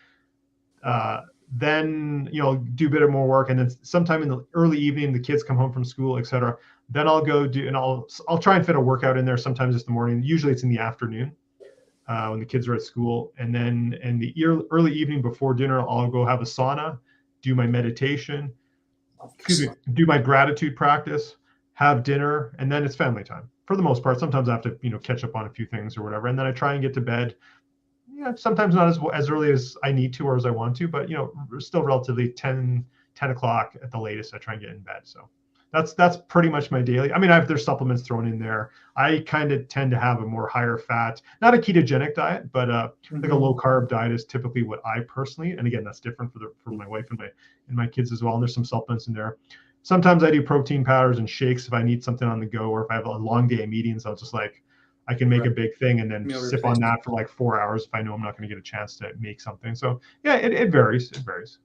Then, do a bit of more work. And then sometime in the early evening, the kids come home from school, et cetera. Then I'll go and I'll try and fit a workout in there. Sometimes it's the morning. Usually it's in the afternoon when the kids are at school. And then in the early evening before dinner, I'll go have a sauna, do my meditation, do my gratitude practice, have dinner, and then it's family time. For the most part, sometimes I have to, catch up on a few things or whatever. And then I try and get to bed, sometimes not as early as I need to or as I want to, but, still relatively 10 o'clock at the latest, I try and get in bed. So that's pretty much my daily. I mean, there's supplements thrown in there. I kind of tend to have a more higher fat, not a ketogenic diet, but like a low carb diet is typically what I personally, and again, that's different for my wife and my kids as well. And there's some supplements in there. Sometimes I do protein powders and shakes if I need something on the go, or if I have a long day of meetings, I'll just I can make a big thing and then sip on that for 4 hours if I know I'm not going to get a chance to make something. So yeah, it varies. It varies.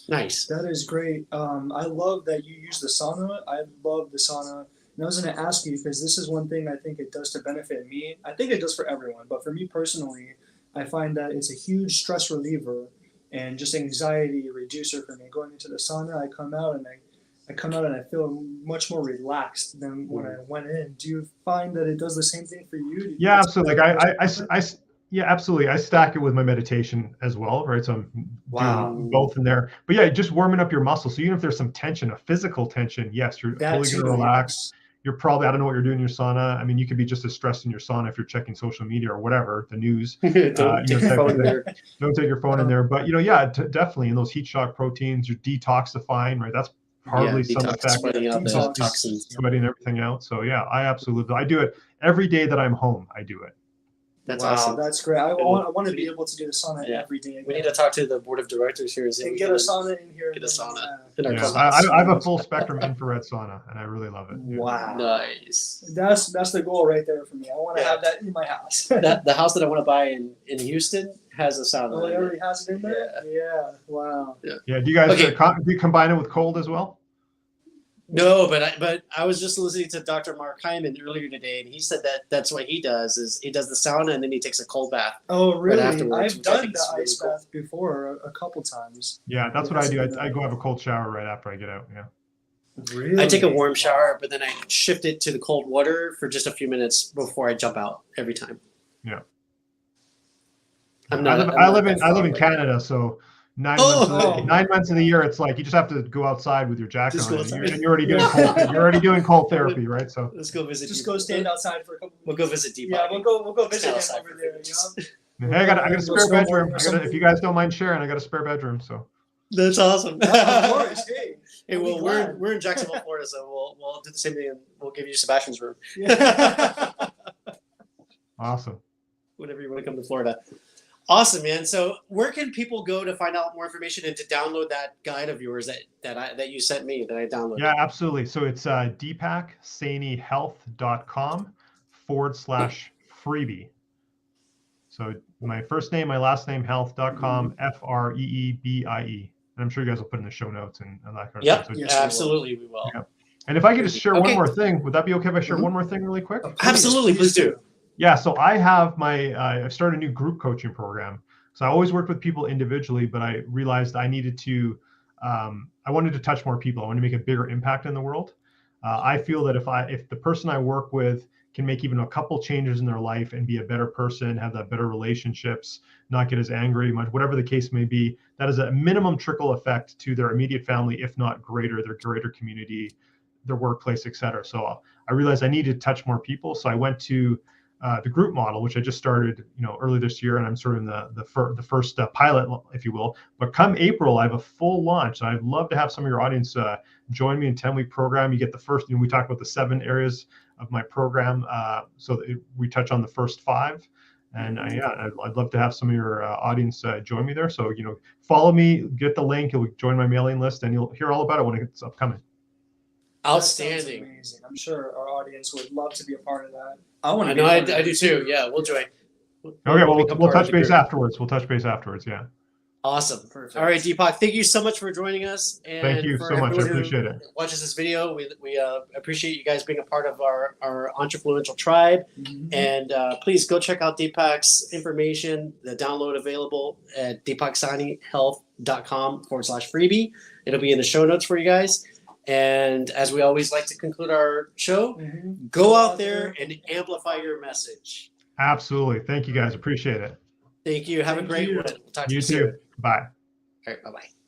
Nice. That is great. I love that you use the sauna. I love the sauna. And I was going to ask you, because this is one thing I think it does to benefit me. I think it does for everyone, but for me personally, I find that it's a huge stress reliever and just anxiety reducer for me. Going into the sauna, I come out and I feel much more relaxed than when I went in. Do you find that it does the same thing for you? Yeah, absolutely. Yeah, absolutely. I stack it with my meditation as well, right? So I'm doing both in there. But yeah, just warming up your muscles. So even if there's some tension, a physical tension, yes, you're fully going to relax. You're probably, I don't know what you're doing in your sauna. I mean, you could be just as stressed in your sauna if you're checking social media or whatever, the news. Don't take your phone there. Don't take your phone in there. But, definitely in those heat shock proteins, you're detoxifying, right? That's hardly some effect. Sweating out the toxins. Sweating everything out. So yeah, I do it every day that I'm home. I do it. That's wow, awesome. That's great. I want to be able to do the sauna every day. Again. We need to talk to the board of directors here and get a sauna in here. Get a sauna in our club. I have a full spectrum infrared sauna, and I really love it. Yeah. Wow, nice. That's the goal right there for me. I want to have that in my house. The house that I want to buy in Houston has a sauna. Oh, it already has it in there. Yeah. Wow. Yeah. Do you guys do you combine it with cold as well? No, but I was just listening to Dr. Mark Hyman earlier today, and he said that's what he does is he does the sauna and then he takes a cold bath. Oh, really? Right afterwards, I've done the ice bath before a couple times. Yeah, that's what I do. I go have a cold shower right after I get out. Yeah. Really? I take a warm shower, but then I shift it to the cold water for just a few minutes before I jump out every time. Yeah. I live in Canada, so 9 months of the year, it's like you just have to go outside with your jacket on, and you're already doing cold. You're already doing cold therapy, right? So let's go visit. Just go stand outside for a couple. We'll go visit Deepak. Yeah, we'll go visit him over there. You know? Hey, I got a spare bedroom. If you guys don't mind sharing, I got a spare bedroom. So that's awesome. Of course. Hey, well, we're in Jacksonville, Florida, so we'll do the same thing, and we'll give you Sebastian's room. Yeah. Awesome. Whenever you want to come to Florida. Awesome, man. So where can people go to find out more information and to download that guide of yours that you sent me that I downloaded? Yeah, absolutely. So it's deepaksanihealth.com/freebie. So my first name, my last name, health.com, FREEBIE. And I'm sure you guys will put in the show notes and that kind of stuff. So yes, absolutely, we will. Yeah. And if I could just share one more thing, would that be okay if I share one more thing really quick? Absolutely, please do. Yeah, so I have I started a new group coaching program. So I always worked with people individually, but I realized I needed to, I wanted to touch more people. I want to make a bigger impact in the world. I feel that if the person I work with can make even a couple changes in their life and be a better person, have that better relationships, not get as angry, much, whatever the case may be, that is a minimum trickle effect to their immediate family, if not greater, their greater community, their workplace, et cetera. So I realized I needed to touch more people. So I went to the group model, which I just started, early this year, and I'm sort of in the first pilot, if you will. But come April, I have a full launch. So I'd love to have some of your audience join me in 10-week program. You get the first, we talked about the 7 areas of my program, we touch on the first 5. And I'd love to have some of your audience join me there. So follow me, get the link, you'll join my mailing list, and you'll hear all about it when it's upcoming. Outstanding. Amazing. I'm sure our audience would love to be a part of that. I know I do too. Yeah, we'll join. Okay, we'll touch base afterwards. We'll touch base afterwards. Yeah. Awesome. Perfect. All right, Deepak, thank you so much for joining us. And thank you so much. I appreciate it. Watches this video. We appreciate you gues being a part of our Entrefluential tribe. Mm-hmm. And please go check out Deepak's information, the download available at deepaksanihealth.com/freebie. It'll be in the show notes for you guys. And as we always like to conclude our show, go out there and amplify your message. Absolutely. Thank you guys. Appreciate it. Thank you. Have a great one. We'll talk to you soon. Bye. All right. Bye-bye.